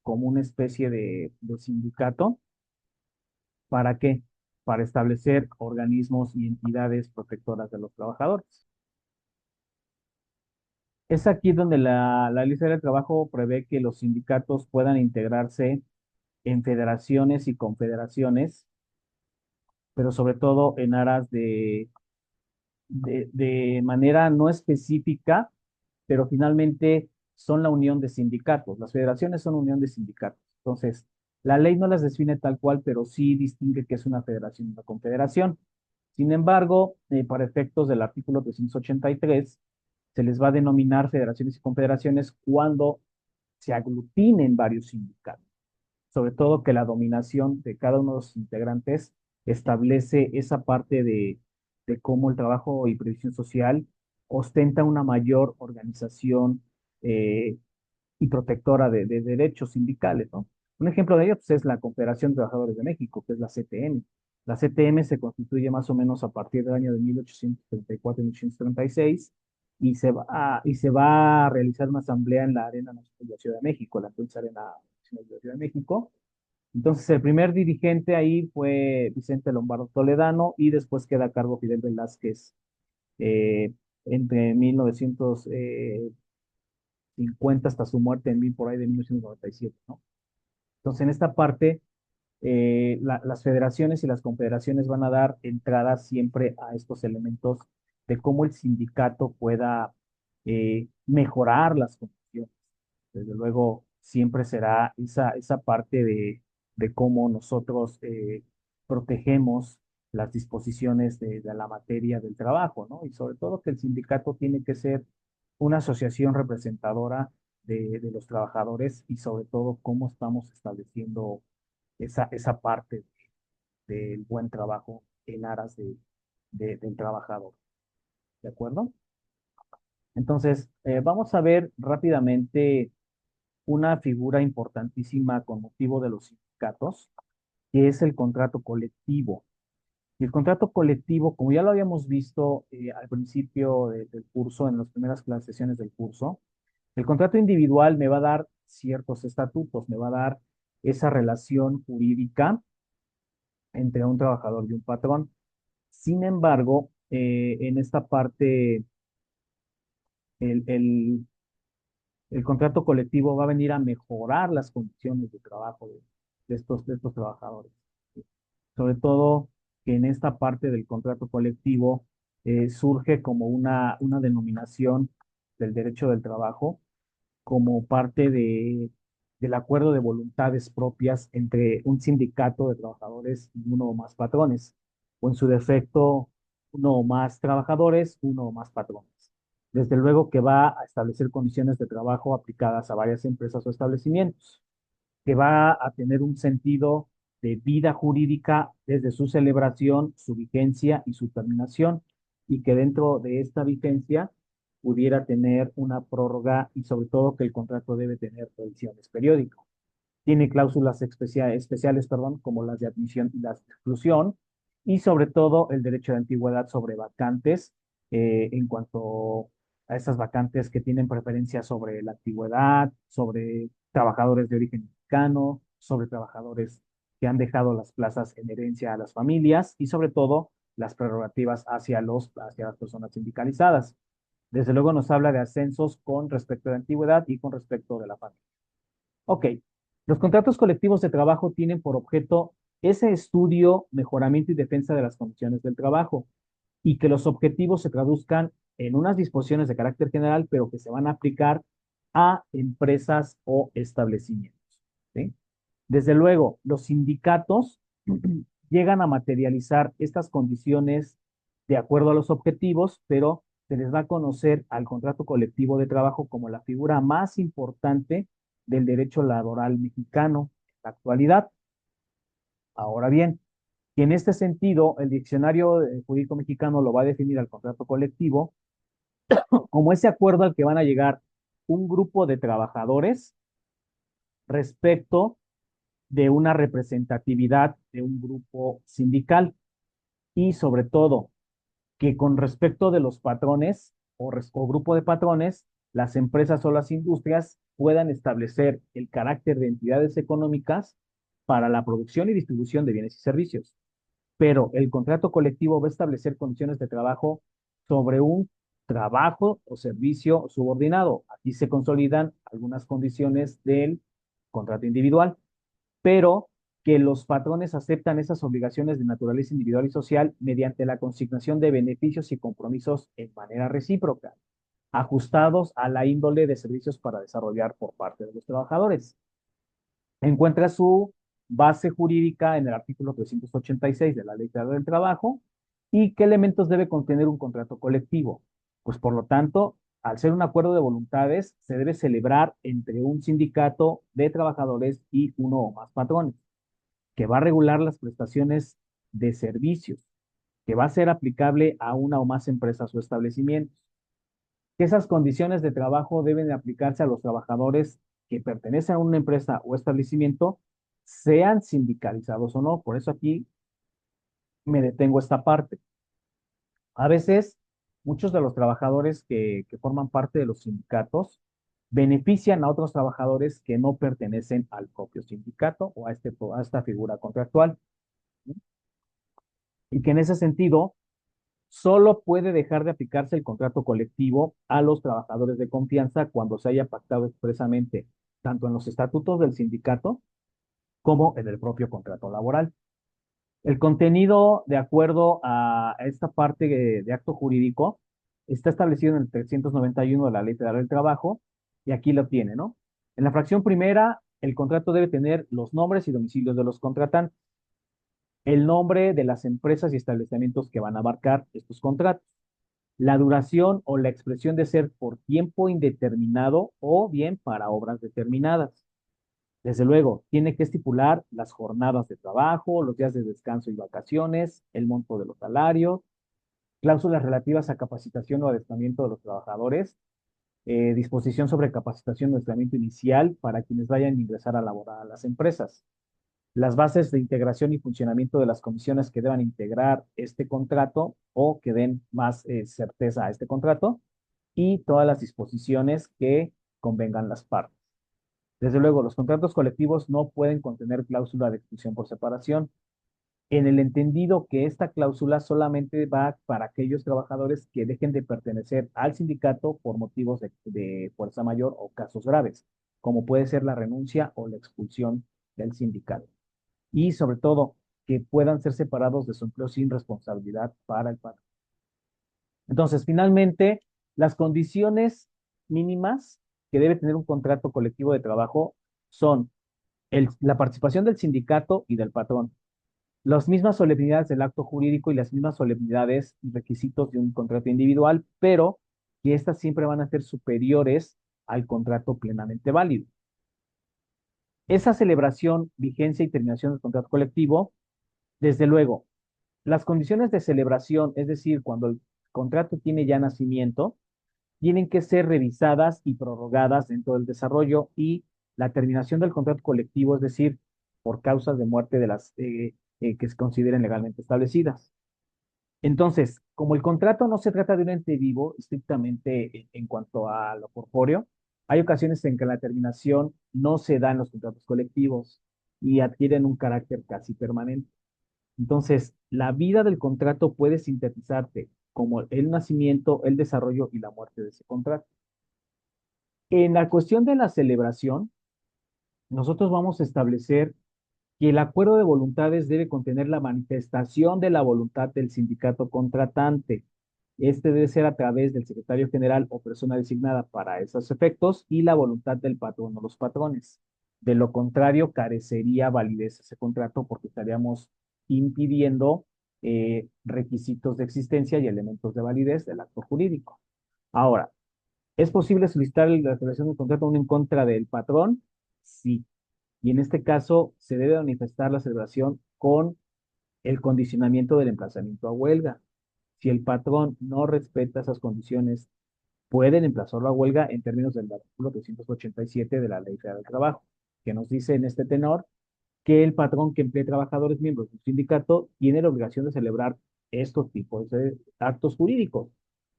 como una especie de sindicato. ¿Para qué? Para establecer organismos y entidades protectoras de los trabajadores. Es aquí donde la ley del trabajo prevé que los sindicatos puedan integrarse en federaciones y confederaciones, pero sobre todo en aras de manera no específica, pero finalmente son la unión de sindicatos. Las federaciones son unión de sindicatos. Entonces, la ley no las define tal cual, pero sí distingue que es una federación y una confederación. Sin embargo, para efectos del artículo 383, se les va a denominar federaciones y confederaciones cuando se aglutinen varios sindicatos. Sobre todo que la dominación de cada uno de los integrantes establece esa parte de cómo el trabajo y previsión social ostenta una mayor organización eh, y protectora de derechos sindicales, ¿no? Un ejemplo de ello pues, es la Confederación de Trabajadores de México, que es la CTM. La CTM se constituye más o menos a partir del año de 1834 y 1836 y se va a realizar una asamblea en la Arena Nacional de la Ciudad de México, la entonces Arena Nacional de la Ciudad de México. Entonces, el primer dirigente ahí fue Vicente Lombardo Toledano y después queda a cargo Fidel Velázquez eh, entre 1950 hasta su muerte en por ahí de 1997, ¿no? Entonces, en esta parte, las federaciones y las confederaciones van a dar entrada siempre a estos elementos de cómo el sindicato pueda mejorar las condiciones. Desde luego, siempre será esa parte de cómo nosotros protegemos las disposiciones de la materia del trabajo, ¿no? Y sobre todo que el sindicato tiene que ser una asociación representadora de los trabajadores y sobre todo cómo estamos estableciendo esa parte del buen trabajo en aras del trabajador. ¿De acuerdo? Entonces, vamos a ver rápidamente una figura importantísima con motivo de los sindicatos, que es el contrato colectivo. Y el contrato colectivo, como ya lo habíamos visto al principio del curso, en las primeras sesiones del curso, el contrato individual me va a dar ciertos estatutos, me va a dar esa relación jurídica entre un trabajador y un patrón. Sin embargo, en esta parte, el, el, el contrato colectivo va a venir a mejorar las condiciones de trabajo de estos trabajadores. Sobre todo que en esta parte del contrato colectivo surge como una denominación del derecho del trabajo como parte del acuerdo de voluntades propias entre un sindicato de trabajadores y uno o más patrones, o en su defecto, uno o más trabajadores, uno o más patrones. Desde luego que va a establecer condiciones de trabajo aplicadas a varias empresas o establecimientos, que va a tener un sentido de vida jurídica desde su celebración, su vigencia y su terminación, y que dentro de esta vigencia pudiera tener una prórroga y sobre todo que el contrato debe tener revisiones periódicas. Tiene cláusulas especiales, perdón, como las de admisión y las de exclusión, y sobre todo el derecho de antigüedad sobre vacantes en cuanto a esas vacantes que tienen preferencia sobre la antigüedad, sobre trabajadores de origen mexicano, sobre trabajadores que han dejado las plazas en herencia a las familias y sobre todo las prerrogativas hacia las personas sindicalizadas. Desde luego nos habla de ascensos con respecto a la antigüedad y con respecto de la familia. Ok, los contratos colectivos de trabajo tienen por objeto ese estudio, mejoramiento y defensa de las condiciones del trabajo y que los objetivos se traduzcan en unas disposiciones de carácter general, pero que se van a aplicar a empresas o establecimientos. ¿Sí? Desde luego, los sindicatos llegan a materializar estas condiciones de acuerdo a los objetivos, pero se les va a conocer al contrato colectivo de trabajo como la figura más importante del derecho laboral mexicano en la actualidad. Ahora bien, y en este sentido, el diccionario jurídico mexicano lo va a definir al contrato colectivo como ese acuerdo al que van a llegar un grupo de trabajadores respecto de una representatividad de un grupo sindical. y sobre todo que con respecto de los patrones o grupo de patrones, las empresas o las industrias puedan establecer el carácter de entidades económicas para la producción y distribución de bienes y servicios. Pero el contrato colectivo va a establecer condiciones de trabajo sobre un trabajo o servicio subordinado. Aquí se consolidan algunas condiciones del contrato individual, pero que los patrones aceptan esas obligaciones de naturaleza individual y social mediante la consignación de beneficios y compromisos en manera recíproca, ajustados a la índole de servicios para desarrollar por parte de los trabajadores. Encuentra su base jurídica en el artículo 386 de la Ley Federal del Trabajo. ¿Y qué elementos debe contener un contrato colectivo? Pues por lo tanto, al ser un acuerdo de voluntades, se debe celebrar entre un sindicato de trabajadores y uno o más patrones, que va a regular las prestaciones de servicios, que va a ser aplicable a una o más empresas o establecimientos, que esas condiciones de trabajo deben aplicarse a los trabajadores que pertenecen a una empresa o establecimiento, sean sindicalizados o no. Por eso aquí me detengo esta parte. A veces, muchos de los trabajadores que forman parte de los sindicatos benefician a otros trabajadores que no pertenecen al propio sindicato o a esta figura contractual. ¿Sí? Y que en ese sentido, solo puede dejar de aplicarse el contrato colectivo a los trabajadores de confianza cuando se haya pactado expresamente tanto en los estatutos del sindicato como en el propio contrato laboral. El contenido, de acuerdo a esta parte de acto jurídico, está establecido en el 391 de la Ley Federal del Trabajo, y aquí lo tiene, ¿no? En la fracción primera, el contrato debe tener los nombres y domicilios de los contratantes, el nombre de las empresas y establecimientos que van a abarcar estos contratos, la duración o la expresión de ser por tiempo indeterminado o bien para obras determinadas. Desde luego, tiene que estipular las jornadas de trabajo, los días de descanso y vacaciones, el monto de los salarios, cláusulas relativas a capacitación o adiestramiento de los trabajadores, disposición sobre capacitación o adiestramiento inicial para quienes vayan a ingresar a laborar a las empresas, las bases de integración y funcionamiento de las comisiones que deban integrar este contrato o que den más certeza a este contrato, y todas las disposiciones que convengan las partes. Desde luego, los contratos colectivos no pueden contener cláusula de exclusión por separación, en el entendido que esta cláusula solamente va para aquellos trabajadores que dejen de pertenecer al sindicato por motivos de fuerza mayor o casos graves, como puede ser la renuncia o la expulsión del sindicato. Y sobre todo, que puedan ser separados de su empleo sin responsabilidad para el patrón. Entonces, finalmente, las condiciones mínimas que debe tener un contrato colectivo de trabajo son la participación del sindicato y del patrón, las mismas solemnidades del acto jurídico y las mismas solemnidades y requisitos de un contrato individual, pero que éstas siempre van a ser superiores al contrato plenamente válido. Esa celebración, vigencia y terminación del contrato colectivo, desde luego, las condiciones de celebración, es decir, cuando el contrato tiene ya nacimiento, tienen que ser revisadas y prorrogadas dentro del desarrollo, y la terminación del contrato colectivo, es decir, por causas de muerte de las que se consideren legalmente establecidas. Entonces, como el contrato no se trata de un ente vivo estrictamente en cuanto a lo corpóreo, hay ocasiones en que la terminación no se da en los contratos colectivos y adquieren un carácter casi permanente. Entonces, la vida del contrato puede sintetizarse como el nacimiento, el desarrollo y la muerte de ese contrato. En la cuestión de la celebración, nosotros vamos a establecer que el acuerdo de voluntades debe contener la manifestación de la voluntad del sindicato contratante. Este debe ser a través del secretario general o persona designada para esos efectos, y la voluntad del patrón o los patrones. De lo contrario, carecería validez ese contrato, porque estaríamos impidiendo requisitos de existencia y elementos de validez del acto jurídico. Ahora, ¿es posible solicitar la celebración del contrato aún en contra del patrón? Sí. Y en este caso se debe manifestar la celebración con el condicionamiento del emplazamiento a huelga. Si el patrón no respeta esas condiciones, pueden emplazarlo a huelga en términos del artículo 387 de la Ley Federal del Trabajo, que nos dice en este tenor que el patrón que emplee trabajadores miembros de un sindicato tiene la obligación de celebrar estos tipos de actos jurídicos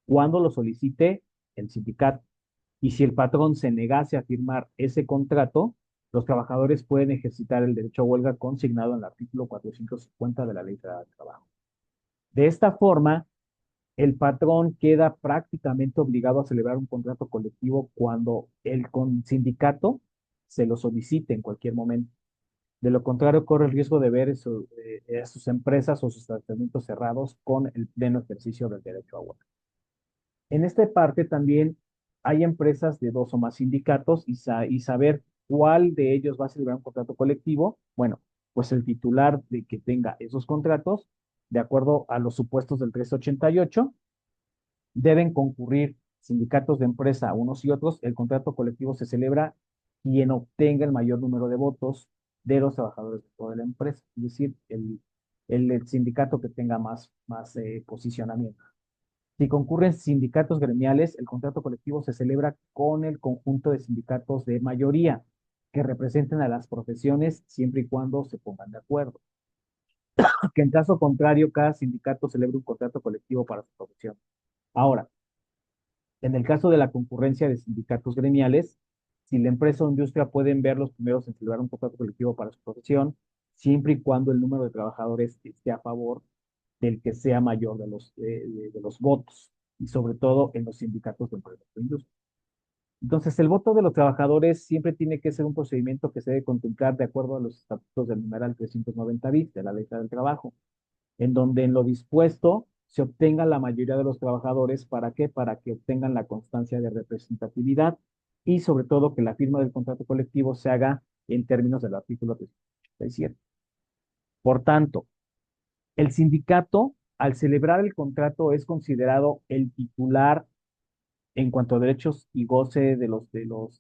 cuando lo solicite el sindicato. Y si el patrón se negase a firmar ese contrato, los trabajadores pueden ejercitar el derecho a huelga consignado en el artículo 450 de la Ley Federal del Trabajo. De esta forma, el patrón queda prácticamente obligado a celebrar un contrato colectivo cuando el sindicato se lo solicite en cualquier momento. De lo contrario, corre el riesgo de ver a sus empresas o sus establecimientos cerrados con el pleno ejercicio del derecho a huelga. En esta parte también hay empresas de dos o más sindicatos y saber cuál de ellos va a celebrar un contrato colectivo. Bueno, pues el titular de que tenga esos contratos, de acuerdo a los supuestos del 388, deben concurrir sindicatos de empresa, unos y otros. El contrato colectivo se celebra quien obtenga el mayor número de votos de los trabajadores de toda la empresa, es decir, el sindicato que tenga más posicionamiento. Si concurren sindicatos gremiales, el contrato colectivo se celebra con el conjunto de sindicatos de mayoría que representen a las profesiones siempre y cuando se pongan de acuerdo. Que en caso contrario, cada sindicato celebre un contrato colectivo para su profesión. Ahora, en el caso de la concurrencia de sindicatos gremiales, si la empresa o industria pueden ver los primeros en celebrar un contrato colectivo para su profesión, siempre y cuando el número de trabajadores esté a favor del que sea mayor de los votos, y sobre todo en los sindicatos de empresas o industria. Entonces, el voto de los trabajadores siempre tiene que ser un procedimiento que se debe contemplar de acuerdo a los estatutos del numeral 390 bis de la Ley del Trabajo, en donde en lo dispuesto se obtenga la mayoría de los trabajadores. ¿Para qué? Para que obtengan la constancia de representatividad y sobre todo que la firma del contrato colectivo se haga en términos del artículo 387. Por tanto, el sindicato, al celebrar el contrato, es considerado el titular en cuanto a derechos y goce de los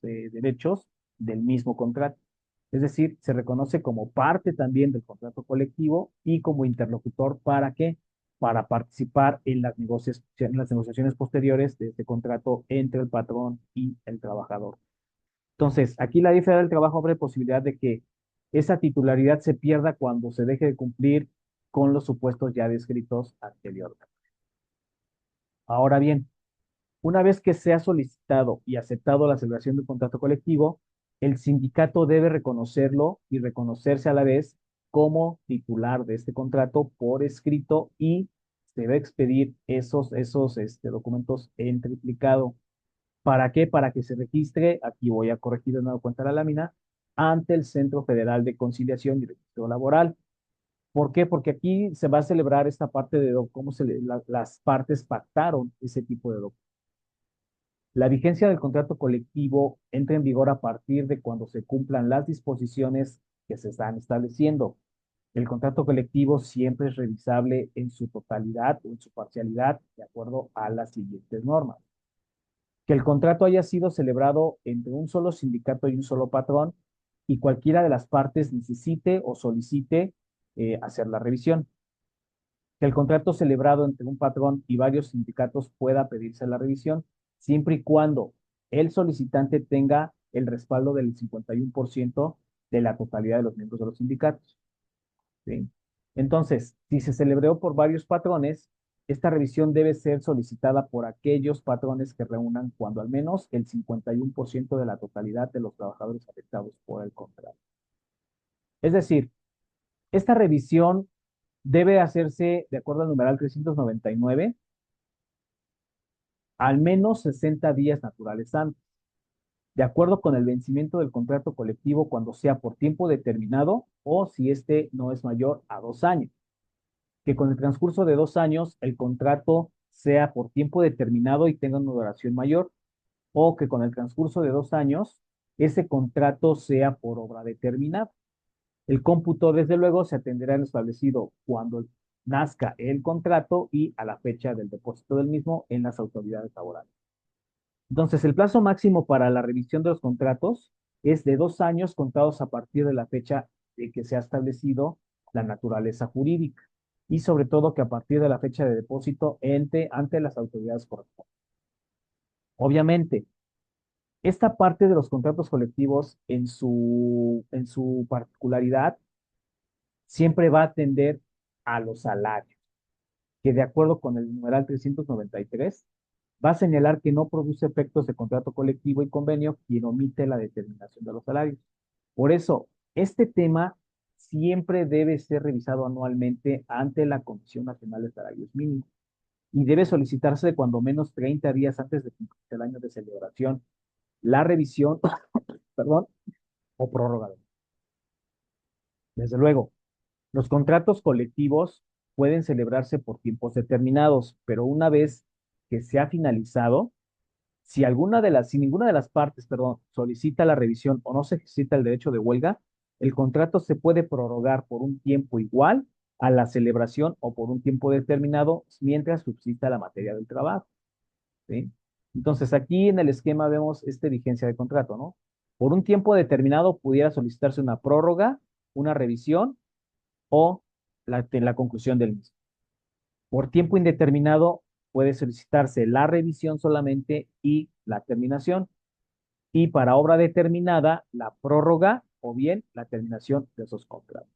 derechos del mismo contrato. Es decir, se reconoce como parte también del contrato colectivo y como interlocutor. ¿Para qué? Para participar en las negociaciones posteriores de este contrato entre el patrón y el trabajador. Entonces, aquí la Ley Federal del Trabajo abre posibilidad de que esa titularidad se pierda cuando se deje de cumplir con los supuestos ya descritos anteriormente. Ahora bien, una vez que se ha solicitado y aceptado la celebración de un contrato colectivo, el sindicato debe reconocerlo y reconocerse a la vez como titular de este contrato por escrito y se debe expedir esos documentos en triplicado. ¿Para qué? Para que se registre, aquí voy a corregir de nuevo cuenta la lámina, ante el Centro Federal de Conciliación y Registro Laboral. ¿Por qué? Porque aquí se va a celebrar esta parte de cómo las partes pactaron ese tipo de documentos. La vigencia del contrato colectivo entra en vigor a partir de cuando se cumplan las disposiciones que se están estableciendo. El contrato colectivo siempre es revisable en su totalidad o en su parcialidad de acuerdo a las siguientes normas. Que el contrato haya sido celebrado entre un solo sindicato y un solo patrón y cualquiera de las partes necesite o solicite hacer la revisión. Que el contrato celebrado entre un patrón y varios sindicatos pueda pedirse la revisión, siempre y cuando el solicitante tenga el respaldo del 51% de la totalidad de los miembros de los sindicatos. ¿Sí? Entonces, si se celebró por varios patrones, esta revisión debe ser solicitada por aquellos patrones que reúnan cuando al menos el 51% de la totalidad de los trabajadores afectados por el contrato. Es decir, esta revisión debe hacerse de acuerdo al numeral 399, al menos 60 días naturales antes, de acuerdo con el vencimiento del contrato colectivo cuando sea por tiempo determinado o si este no es mayor a 2 años. Que con el transcurso de 2 años el contrato sea por tiempo determinado y tenga una duración mayor, o que con el transcurso de 2 años ese contrato sea por obra determinada. El cómputo, desde luego, se atenderá en lo establecido cuando nazca el contrato y a la fecha del depósito del mismo en las autoridades laborales. Entonces, el plazo máximo para la revisión de los contratos es de 2 años contados a partir de la fecha de que se ha establecido la naturaleza jurídica y sobre todo que a partir de la fecha de depósito ante las autoridades correspondientes. Obviamente, esta parte de los contratos colectivos en su particularidad siempre va a atender a los salarios. que de acuerdo con el numeral 393 va a señalar que no produce efectos de contrato colectivo y convenio quien omite la determinación de los salarios. Por eso, este tema siempre debe ser revisado anualmente ante la Comisión Nacional de Salarios Mínimos y debe solicitarse cuando menos 30 días antes de cumplir el año de celebración la revisión, perdón, o prórroga. Desde luego, los contratos colectivos pueden celebrarse por tiempos determinados, pero una vez que se ha finalizado, si ninguna de las partes, perdón, solicita la revisión o no se ejercita el derecho de huelga, el contrato se puede prorrogar por un tiempo igual a la celebración o por un tiempo determinado mientras subsista la materia del trabajo, ¿sí? Entonces, aquí en el esquema vemos esta vigencia de contrato, ¿no? Por un tiempo determinado pudiera solicitarse una prórroga, una revisión o la conclusión del mismo. Por tiempo indeterminado puede solicitarse la revisión solamente y la terminación. Y para obra determinada, la prórroga o bien la terminación de esos contratos.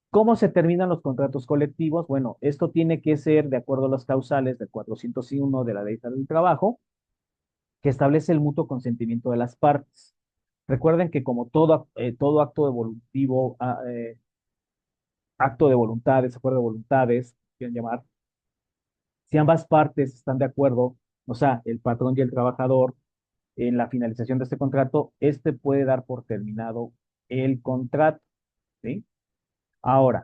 ¿Cómo se terminan los contratos colectivos? Bueno, esto tiene que ser de acuerdo a las causales del 401 de la Ley Federal del Trabajo, que establece el mutuo consentimiento de las partes. Recuerden que como todo acto devolutivo, acto de voluntades, acuerdo de voluntades, quieren llamar, si ambas partes están de acuerdo, o sea, el patrón y el trabajador, en la finalización de este contrato, este puede dar por terminado el contrato, ¿sí? Ahora,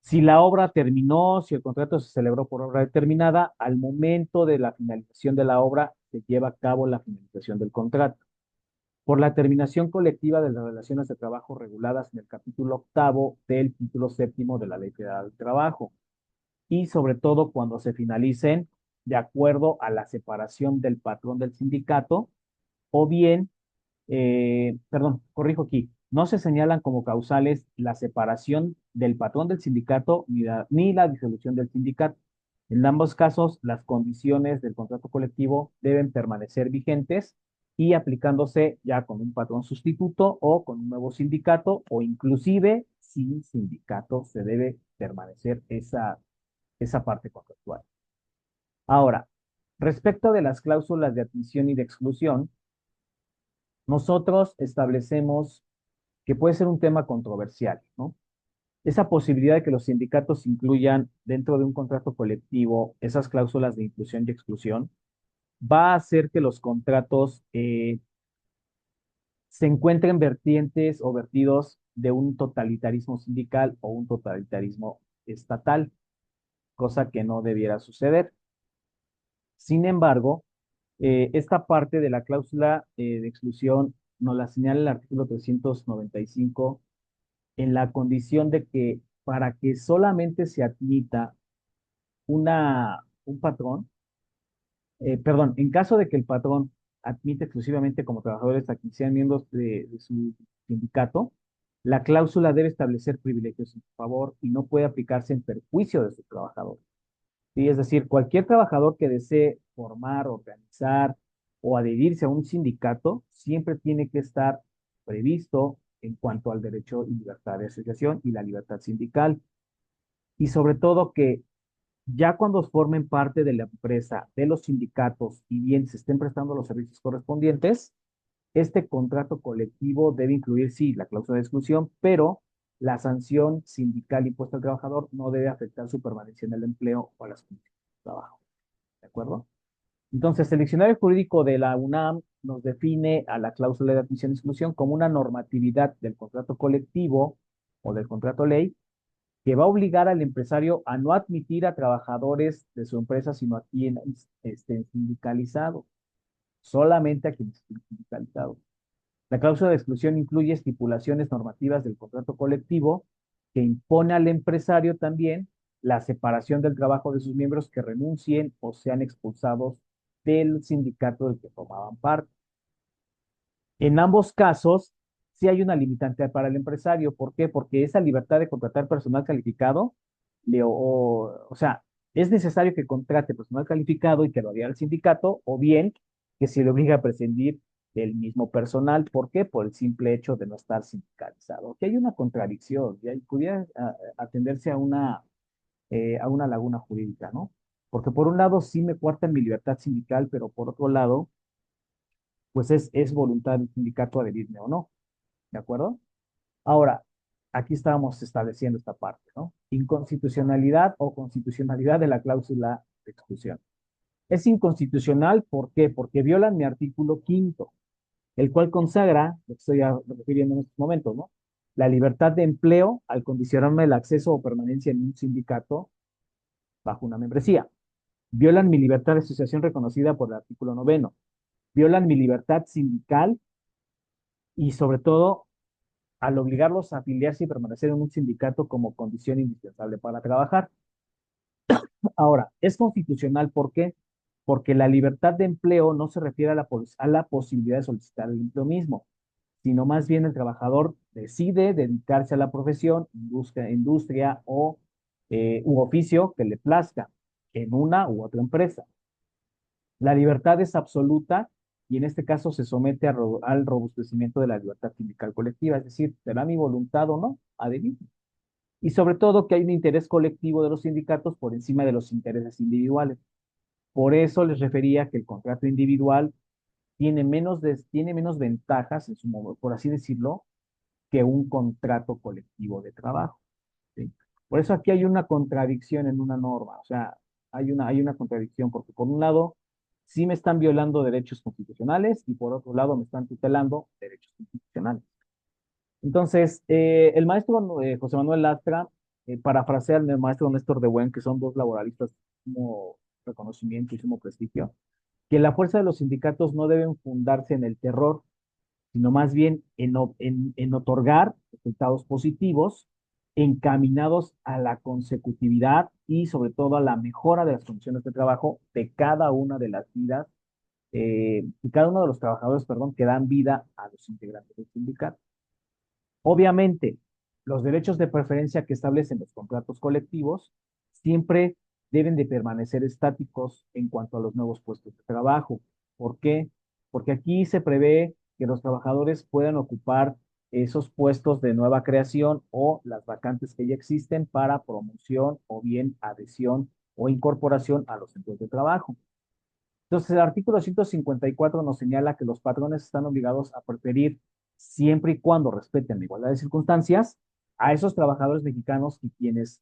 si la obra terminó, si el contrato se celebró por obra determinada, al momento de la finalización de la obra se lleva a cabo la finalización del contrato. Por la terminación colectiva de las relaciones de trabajo reguladas en el capítulo octavo del título séptimo de la Ley Federal del Trabajo y sobre todo cuando se finalicen de acuerdo a la separación del patrón del sindicato o bien perdón, corrijo aquí, no se señalan como causales la separación del patrón del sindicato ni la disolución del sindicato. En ambos casos, las condiciones del contrato colectivo deben permanecer vigentes y aplicándose ya con un patrón sustituto o con un nuevo sindicato o inclusive sin sindicato se debe permanecer esa parte contractual. Ahora, respecto de las cláusulas de admisión y de exclusión, nosotros establecemos que puede ser un tema controversial, ¿no? Esa posibilidad de que los sindicatos incluyan dentro de un contrato colectivo esas cláusulas de inclusión y exclusión va a hacer que los contratos se encuentren vertientes o vertidos de un totalitarismo sindical o un totalitarismo estatal, cosa que no debiera suceder. Sin embargo, esta parte de la cláusula de exclusión nos la señala el artículo 395 en la condición de que para que solamente se admita un patrón, perdón, en caso de que el patrón admite exclusivamente como trabajadores a quienes sean miembros de su sindicato, la cláusula debe establecer privilegios en su favor y no puede aplicarse en perjuicio de sus trabajadores. ¿Sí? Es decir, cualquier trabajador que desee formar, organizar o adherirse a un sindicato siempre tiene que estar previsto en cuanto al derecho y libertad de asociación y la libertad sindical. Y sobre todo que ya cuando formen parte de la empresa, de los sindicatos y bien se estén prestando los servicios correspondientes, este contrato colectivo debe incluir, sí, la cláusula de exclusión, pero la sanción sindical impuesta al trabajador no debe afectar su permanencia en el empleo o las condiciones de trabajo. ¿De acuerdo? Entonces, el diccionario jurídico de la UNAM nos define a la cláusula de admisión y exclusión como una normatividad del contrato colectivo o del contrato ley que va a obligar al empresario a no admitir a trabajadores de su empresa, sino a quienes estén sindicalizados, solamente a quienes estén sindicalizados. La cláusula de exclusión incluye estipulaciones normativas del contrato colectivo que impone al empresario también la separación del trabajo de sus miembros que renuncien o sean expulsados del sindicato del que formaban parte. En ambos casos, sí hay una limitante para el empresario. ¿Por qué? Porque esa libertad de contratar personal calificado, o sea, es necesario que contrate personal calificado y que lo haga el sindicato, o bien que se le obliga a prescindir del mismo personal. ¿Por qué? Por el simple hecho de no estar sindicalizado. Aquí hay una contradicción, y pudiera atenderse a a una laguna jurídica, ¿no? Porque por un lado sí me cuartan mi libertad sindical, pero por otro lado, pues es voluntad del sindicato adherirme o no, ¿de acuerdo? Ahora, aquí estábamos estableciendo esta parte, ¿no? Inconstitucionalidad o constitucionalidad de la cláusula de exclusión. Es inconstitucional, ¿por qué? Porque violan mi artículo quinto, el cual consagra, lo que estoy refiriendo en estos momentos, ¿no? La libertad de empleo al condicionarme el acceso o permanencia en un sindicato bajo una membresía. Violan mi libertad de asociación reconocida por el artículo noveno. Violan mi libertad sindical y sobre todo al obligarlos a afiliarse y permanecer en un sindicato como condición indispensable para trabajar. Ahora, es constitucional, ¿por qué? Porque la libertad de empleo no se refiere a la posibilidad de solicitar el empleo mismo, sino más bien el trabajador decide dedicarse a la profesión, industria o u oficio que le plazca en una u otra empresa. La libertad es absoluta y en este caso se somete al robustecimiento de la libertad sindical colectiva, es decir, será mi voluntad o no adherir. Y sobre todo que hay un interés colectivo de los sindicatos por encima de los intereses individuales. Por eso les refería que el contrato individual tiene menos ventajas, en su modo, por así decirlo, que un contrato colectivo de trabajo. ¿Sí? Por eso aquí hay una contradicción en una norma, o sea, hay una contradicción, porque por un lado sí me están violando derechos constitucionales y por otro lado me están tutelando derechos constitucionales. Entonces, el maestro José Manuel Lastra, parafrasea al maestro Néstor de Buen, que son dos laboralistas como reconocimiento y sumo prestigio, que la fuerza de los sindicatos no deben fundarse en el terror, sino más bien en otorgar resultados positivos encaminados a la consecutividad y sobre todo a la mejora de las condiciones de trabajo de cada una de las vidas, y cada uno de los trabajadores, perdón, que dan vida a los integrantes del sindicato. Obviamente, los derechos de preferencia que establecen los contratos colectivos siempre deben de permanecer estáticos en cuanto a los nuevos puestos de trabajo. ¿Por qué? Porque aquí se prevé que los trabajadores puedan ocupar esos puestos de nueva creación o las vacantes que ya existen para promoción o bien adhesión o incorporación a los centros de trabajo. Entonces, el artículo 154 nos señala que los patrones están obligados a preferir, siempre y cuando respeten la igualdad de circunstancias, a esos trabajadores mexicanos y quienes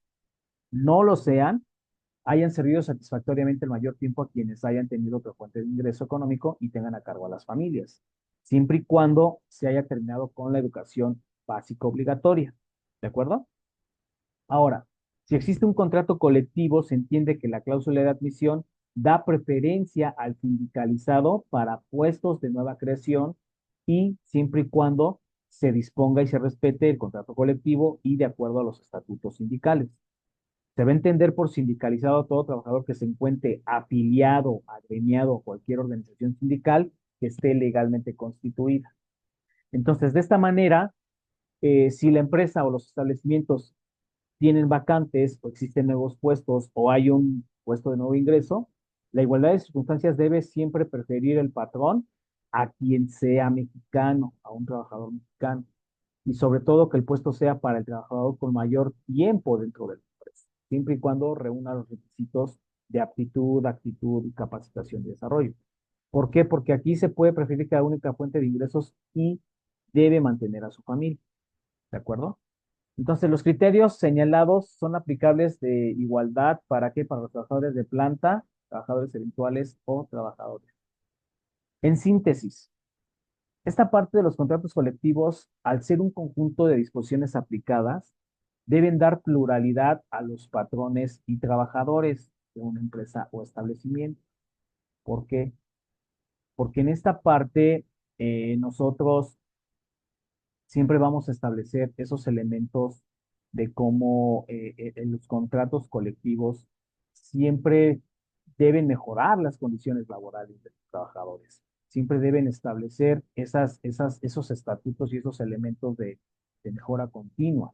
no lo sean, hayan servido satisfactoriamente el mayor tiempo a quienes hayan tenido otra fuente de ingreso económico y tengan a cargo a las familias, siempre y cuando se haya terminado con la educación básica obligatoria. ¿De acuerdo? Ahora, si existe un contrato colectivo, se entiende que la cláusula de admisión da preferencia al sindicalizado para puestos de nueva creación y siempre y cuando se disponga y se respete el contrato colectivo y de acuerdo a los estatutos sindicales. Se va a entender por sindicalizado a todo trabajador que se encuentre afiliado, agremiado a cualquier organización sindical que esté legalmente constituida. Entonces, de esta manera, si la empresa o los establecimientos tienen vacantes o existen nuevos puestos o hay un puesto de nuevo ingreso, la igualdad de circunstancias debe siempre preferir el patrón a quien sea mexicano, a un trabajador mexicano. Y sobre todo que el puesto sea para el trabajador con mayor tiempo dentro de la empresa, siempre y cuando reúna los requisitos de aptitud, actitud y capacitación y desarrollo. ¿Por qué? Porque aquí se puede preferir cada única fuente de ingresos y debe mantener a su familia. ¿De acuerdo? Entonces, los criterios señalados son aplicables de igualdad para qué? Para los trabajadores de planta, trabajadores eventuales o trabajadores. En síntesis, esta parte de los contratos colectivos, al ser un conjunto de disposiciones aplicadas, deben dar pluralidad a los patrones y trabajadores de una empresa o establecimiento. ¿Por qué? Porque en esta parte nosotros siempre vamos a establecer esos elementos de cómo en los contratos colectivos siempre deben mejorar las condiciones laborales de los trabajadores. Siempre deben establecer esos estatutos y esos elementos de mejora continua,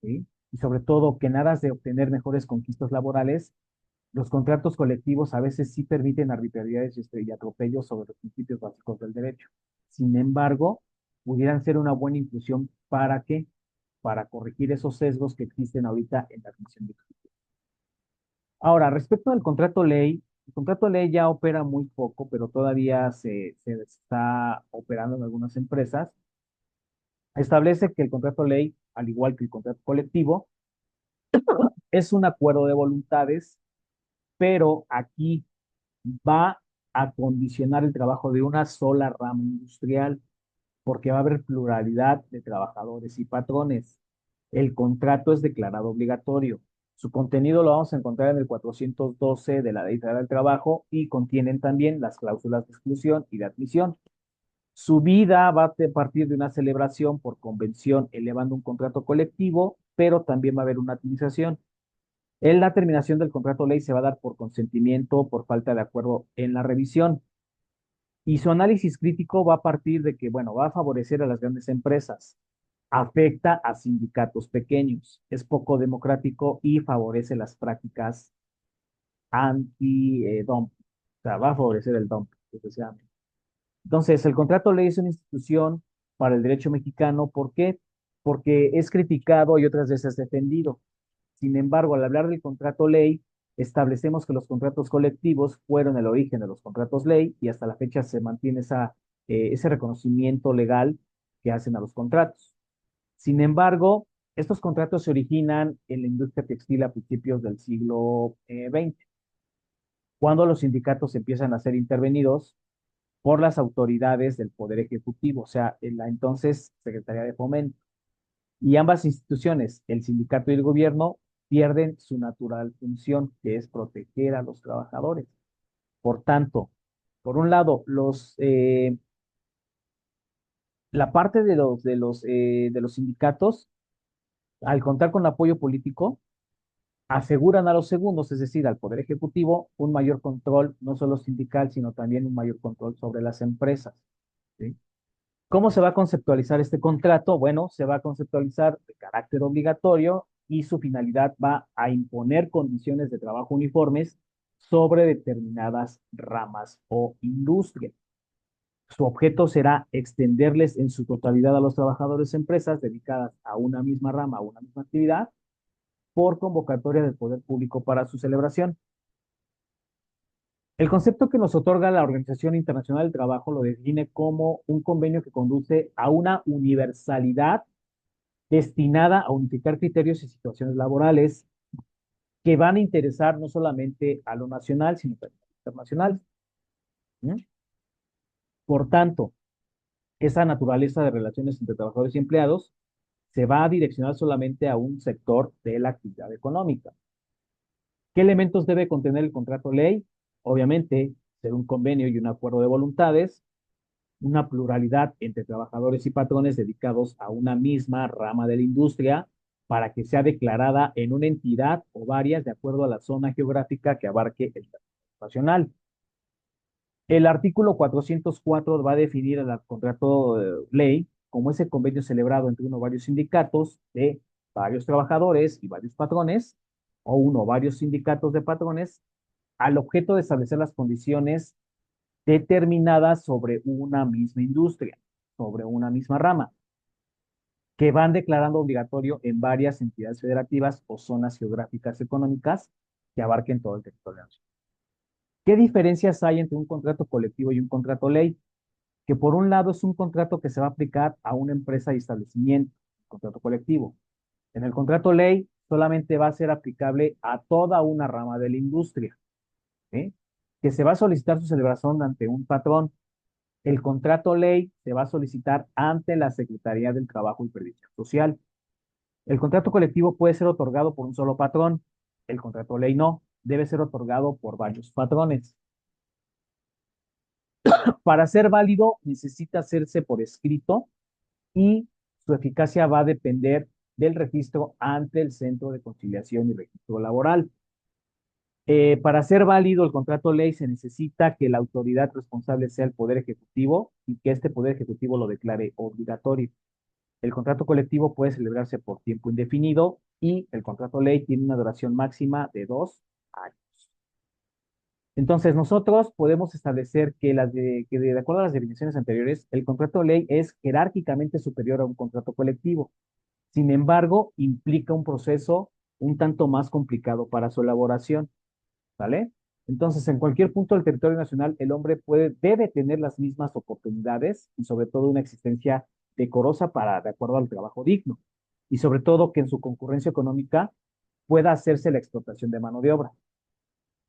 ¿sí? Y sobre todo que nada de obtener mejores conquistas laborales, los contratos colectivos a veces sí permiten arbitrariedades y atropellos sobre los principios básicos del derecho. Sin embargo, pudieran ser una buena inclusión para qué? Para corregir esos sesgos que existen ahorita en la admisión de crédito. Ahora, respecto al contrato ley, el contrato ley ya opera muy poco, pero todavía se está operando en algunas empresas. Establece que el contrato ley, al igual que el contrato colectivo, es un acuerdo de voluntades, pero aquí va a condicionar el trabajo de una sola rama industrial, porque va a haber pluralidad de trabajadores y patrones. El contrato es declarado obligatorio. Su contenido lo vamos a encontrar en el 412 de la Ley Federal del Trabajo y contienen también las cláusulas de exclusión y de admisión. Su vida va a partir de una celebración por convención elevando un contrato colectivo, pero también va a haber una administración. En la terminación del contrato ley se va a dar por consentimiento o por falta de acuerdo en la revisión. Y su análisis crítico va a partir de que, bueno, va a favorecer a las grandes empresas, afecta a sindicatos pequeños, es poco democrático y favorece las prácticas anti-dump. O sea, va a favorecer el dump, especialmente. Entonces, el contrato ley es una institución para el derecho mexicano. ¿Por qué? Porque es criticado y otras veces defendido. Sin embargo, al hablar del contrato ley, establecemos que los contratos colectivos fueron el origen de los contratos ley y hasta la fecha se mantiene ese reconocimiento legal que hacen a los contratos. Sin embargo, estos contratos se originan en la industria textil a principios del siglo XX, cuando los sindicatos empiezan a ser intervenidos por las autoridades del Poder Ejecutivo, o sea, en la entonces Secretaría de Fomento. Y ambas instituciones, el sindicato y el gobierno, pierden su natural función, que es proteger a los trabajadores. Por tanto, por un lado, la parte de los sindicatos, al contar con apoyo político, aseguran a los segundos, es decir, al Poder Ejecutivo, un mayor control, no solo sindical, sino también un mayor control sobre las empresas. ¿Sí? ¿Cómo se va a conceptualizar este contrato? Bueno, se va a conceptualizar de carácter obligatorio y su finalidad va a imponer condiciones de trabajo uniformes sobre determinadas ramas o industrias. Su objeto será extenderles en su totalidad a los trabajadores de empresas dedicadas a una misma rama, a una misma actividad, por convocatoria del poder público para su celebración. El concepto que nos otorga la Organización Internacional del Trabajo lo define como un convenio que conduce a una universalidad destinada a unificar criterios y situaciones laborales que van a interesar no solamente a lo nacional, sino también a lo internacional. ¿Sí? Por tanto, esa naturaleza de relaciones entre trabajadores y empleados se va a direccionar solamente a un sector de la actividad económica. ¿Qué elementos debe contener el contrato ley? Obviamente, ser un convenio y un acuerdo de voluntades, una pluralidad entre trabajadores y patrones dedicados a una misma rama de la industria para que sea declarada en una entidad o varias de acuerdo a la zona geográfica que abarque el territorio nacional. El artículo 404 va a definir el contrato ley como ese convenio celebrado entre uno o varios sindicatos de varios trabajadores y varios patrones, o uno o varios sindicatos de patrones, al objeto de establecer las condiciones determinadas sobre una misma industria, sobre una misma rama, que van declarando obligatorio en varias entidades federativas o zonas geográficas económicas que abarquen todo el territorio nacional. ¿Qué diferencias hay entre un contrato colectivo y un contrato ley? Que por un lado es un contrato que se va a aplicar a una empresa y establecimiento, contrato colectivo. En el contrato ley solamente va a ser aplicable a toda una rama de la industria, ¿sí? Que se va a solicitar su celebración ante un patrón. El contrato ley se va a solicitar ante la Secretaría del Trabajo y Previsión Social. El contrato colectivo puede ser otorgado por un solo patrón. El contrato ley no, debe ser otorgado por varios patrones. Para ser válido, necesita hacerse por escrito y su eficacia va a depender del registro ante el Centro de Conciliación y Registro Laboral. Para ser válido el contrato ley se necesita que la autoridad responsable sea el Poder Ejecutivo y que este Poder Ejecutivo lo declare obligatorio. El contrato colectivo puede celebrarse por tiempo indefinido y el contrato ley tiene una duración máxima de 2 años. Entonces, nosotros podemos establecer que de acuerdo a las definiciones anteriores, el contrato ley es jerárquicamente superior a un contrato colectivo. Sin embargo, implica un proceso un tanto más complicado para su elaboración. ¿vale? Entonces, en cualquier punto del territorio nacional, el hombre debe tener las mismas oportunidades y sobre todo una existencia decorosa de acuerdo al trabajo digno. Y sobre todo que en su concurrencia económica pueda hacerse la explotación de mano de obra.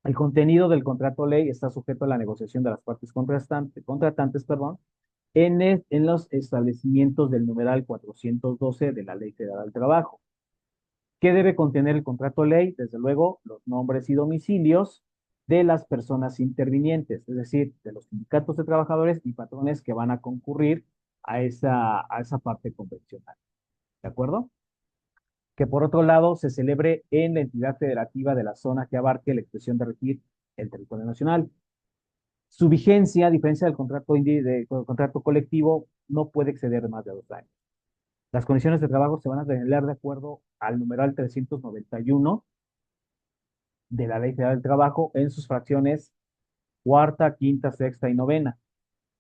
El contenido del contrato ley está sujeto a la negociación de las partes contratantes, perdón, en los establecimientos del numeral 412 de la Ley Federal del Trabajo. ¿Qué debe contener el contrato ley? Desde luego, los nombres y domicilios de las personas intervinientes, es decir, de los sindicatos de trabajadores y patrones que van a concurrir a esa parte convencional. ¿De acuerdo? Que por otro lado se celebre en la entidad federativa de la zona que abarque la expresión de regir el territorio nacional. Su vigencia, a diferencia del contrato colectivo, no puede exceder más de 2 años. Las condiciones de trabajo se van a regular de acuerdo al numeral 391 de la Ley Federal del Trabajo en sus fracciones cuarta, quinta, sexta y novena.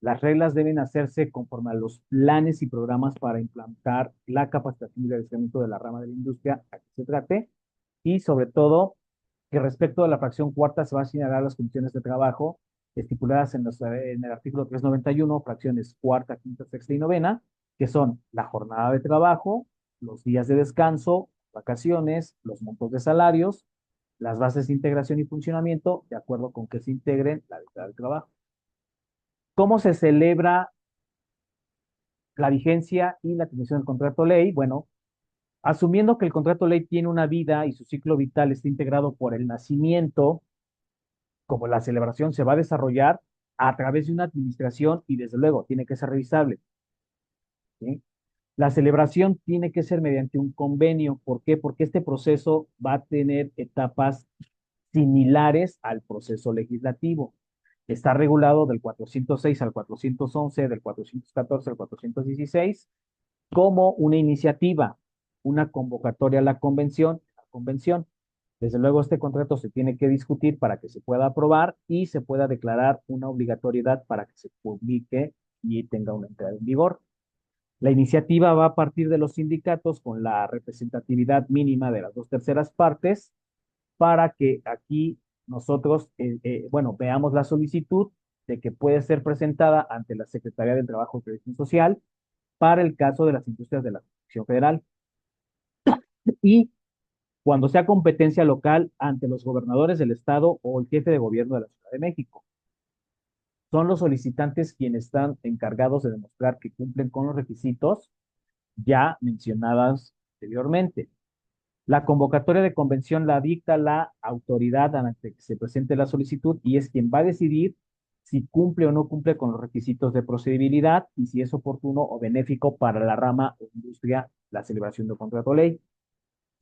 Las reglas deben hacerse conforme a los planes y programas para implantar la capacitación y desarrollo de la rama de la industria a que se trate y sobre todo que respecto a la fracción cuarta se va a señalar las condiciones de trabajo estipuladas en el artículo 391, fracciones cuarta, quinta, sexta y novena, que son la jornada de trabajo, los días de descanso, vacaciones, los montos de salarios, las bases de integración y funcionamiento, de acuerdo con que se integren la ley del trabajo. ¿Cómo se celebra la vigencia y la atención del contrato ley? Bueno, asumiendo que el contrato ley tiene una vida y su ciclo vital está integrado por el nacimiento, como la celebración se va a desarrollar a través de una administración y desde luego tiene que ser revisable. ¿Sí? La celebración tiene que ser mediante un convenio. ¿Por qué? Porque este proceso va a tener etapas similares al proceso legislativo. Está regulado del 406 al 411, del 414 al 416, como una iniciativa, una convocatoria a la convención. Desde luego, este contrato se tiene que discutir para que se pueda aprobar y se pueda declarar una obligatoriedad para que se publique y tenga una entrada en vigor. La iniciativa va a partir de los sindicatos con la representatividad mínima de las 2/3 partes para que aquí nosotros, bueno, veamos la solicitud de que puede ser presentada ante la Secretaría del Trabajo y Previsión Social para el caso de las industrias de la Comisión Federal y cuando sea competencia local ante los gobernadores del estado o el jefe de gobierno de la Ciudad de México. Son los solicitantes quienes están encargados de demostrar que cumplen con los requisitos ya mencionadas anteriormente. La convocatoria de convención la dicta la autoridad ante que se presente la solicitud y es quien va a decidir si cumple o no cumple con los requisitos de procedibilidad y si es oportuno o benéfico para la rama o industria la celebración de contrato ley.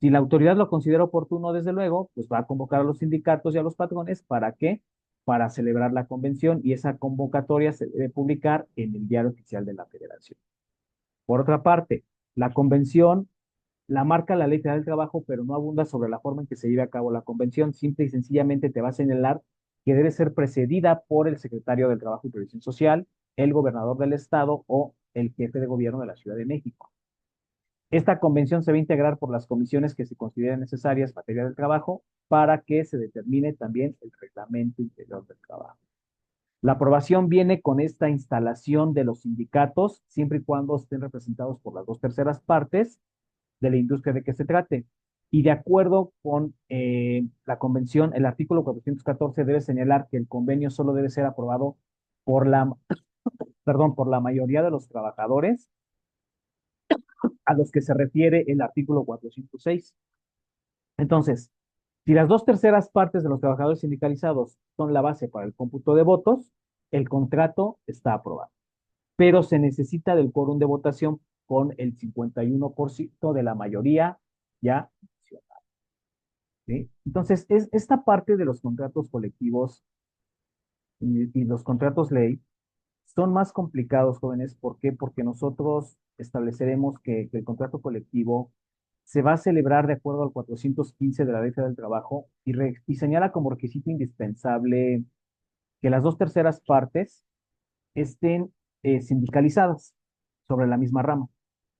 Si la autoridad lo considera oportuno, desde luego, pues va a convocar a los sindicatos y a los patrones. ¿Para qué? Para celebrar la convención y esa convocatoria se debe publicar en el Diario Oficial de la Federación. Por otra parte, la convención la marca la Ley Federal del Trabajo, pero no abunda sobre la forma en que se lleve a cabo la convención. Simple y sencillamente te va a señalar que debe ser precedida por el secretario del Trabajo y Previsión Social, el gobernador del estado o el jefe de gobierno de la Ciudad de México. Esta convención se va a integrar por las comisiones que se consideren necesarias en materia del trabajo para que se determine también el reglamento interior del trabajo. La aprobación viene con esta instalación de los sindicatos, siempre y cuando estén representados por las 2/3 partes de la industria de que se trate. Y de acuerdo con la convención, el artículo 414 debe señalar que el convenio solo debe ser aprobado por por la mayoría de los trabajadores a los que se refiere el artículo 406. Entonces, si las 2/3 partes de los trabajadores sindicalizados son la base para el cómputo de votos, el contrato está aprobado. Pero se necesita del quórum de votación con el 51% de la mayoría ya. ¿Sí? Entonces, esta parte de los contratos colectivos y los contratos ley son más complicados, jóvenes. ¿Por qué? Porque nosotros estableceremos que el contrato colectivo se va a celebrar de acuerdo al 415 de la Ley Federal del Trabajo y señala como requisito indispensable que las 2/3 partes estén sindicalizadas sobre la misma rama.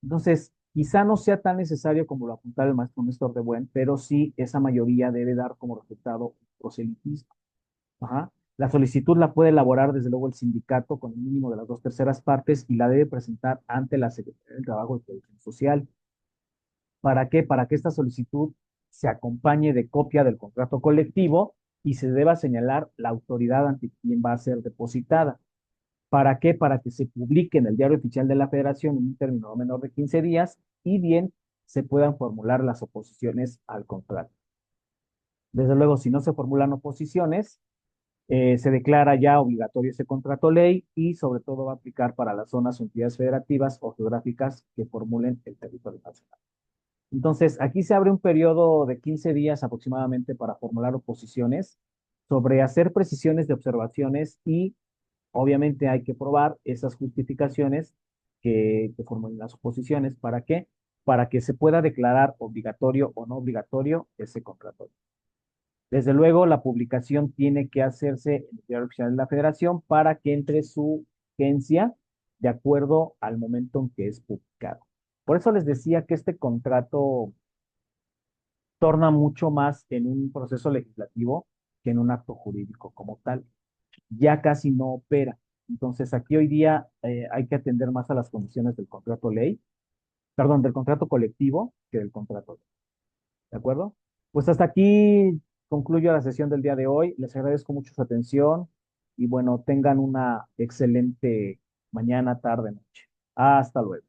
Entonces, Quizá no sea tan necesario como lo apuntaba el maestro Néstor de Buen, pero sí esa mayoría debe dar como resultado proselitismo. Ajá. La solicitud la puede elaborar desde luego el sindicato con el mínimo de las dos terceras partes y la debe presentar ante la Secretaría del Trabajo y Previsión Social. ¿Para qué? Para que esta solicitud se acompañe de copia del contrato colectivo y se deba señalar la autoridad ante quien va a ser depositada. ¿Para qué? Para que se publique en el Diario Oficial de la Federación en un término no menor de 15 días y bien se puedan formular las oposiciones al contrato. Desde luego, si no se formulan oposiciones, se declara ya obligatorio ese contrato ley y sobre todo va a aplicar para las zonas o entidades federativas o geográficas que formulen el territorio nacional. Entonces, aquí se abre un periodo de 15 días aproximadamente para formular oposiciones sobre hacer precisiones de observaciones y obviamente hay que probar esas justificaciones que formulen las oposiciones. ¿Para qué? Para que se pueda declarar obligatorio o no obligatorio ese contrato. Desde luego, la publicación tiene que hacerse en el Diario Oficial de la Federación para que entre su vigencia de acuerdo al momento en que es publicado. Por eso les decía que este contrato torna mucho más en un proceso legislativo que en un acto jurídico como tal. Ya casi no opera. Entonces, aquí hoy día hay que atender más a las condiciones del contrato ley, perdón, del contrato colectivo que del contrato ley. ¿De acuerdo? Pues hasta aquí concluyo la sesión del día de hoy. Les agradezco mucho su atención y bueno, tengan una excelente mañana, tarde, noche. Hasta luego.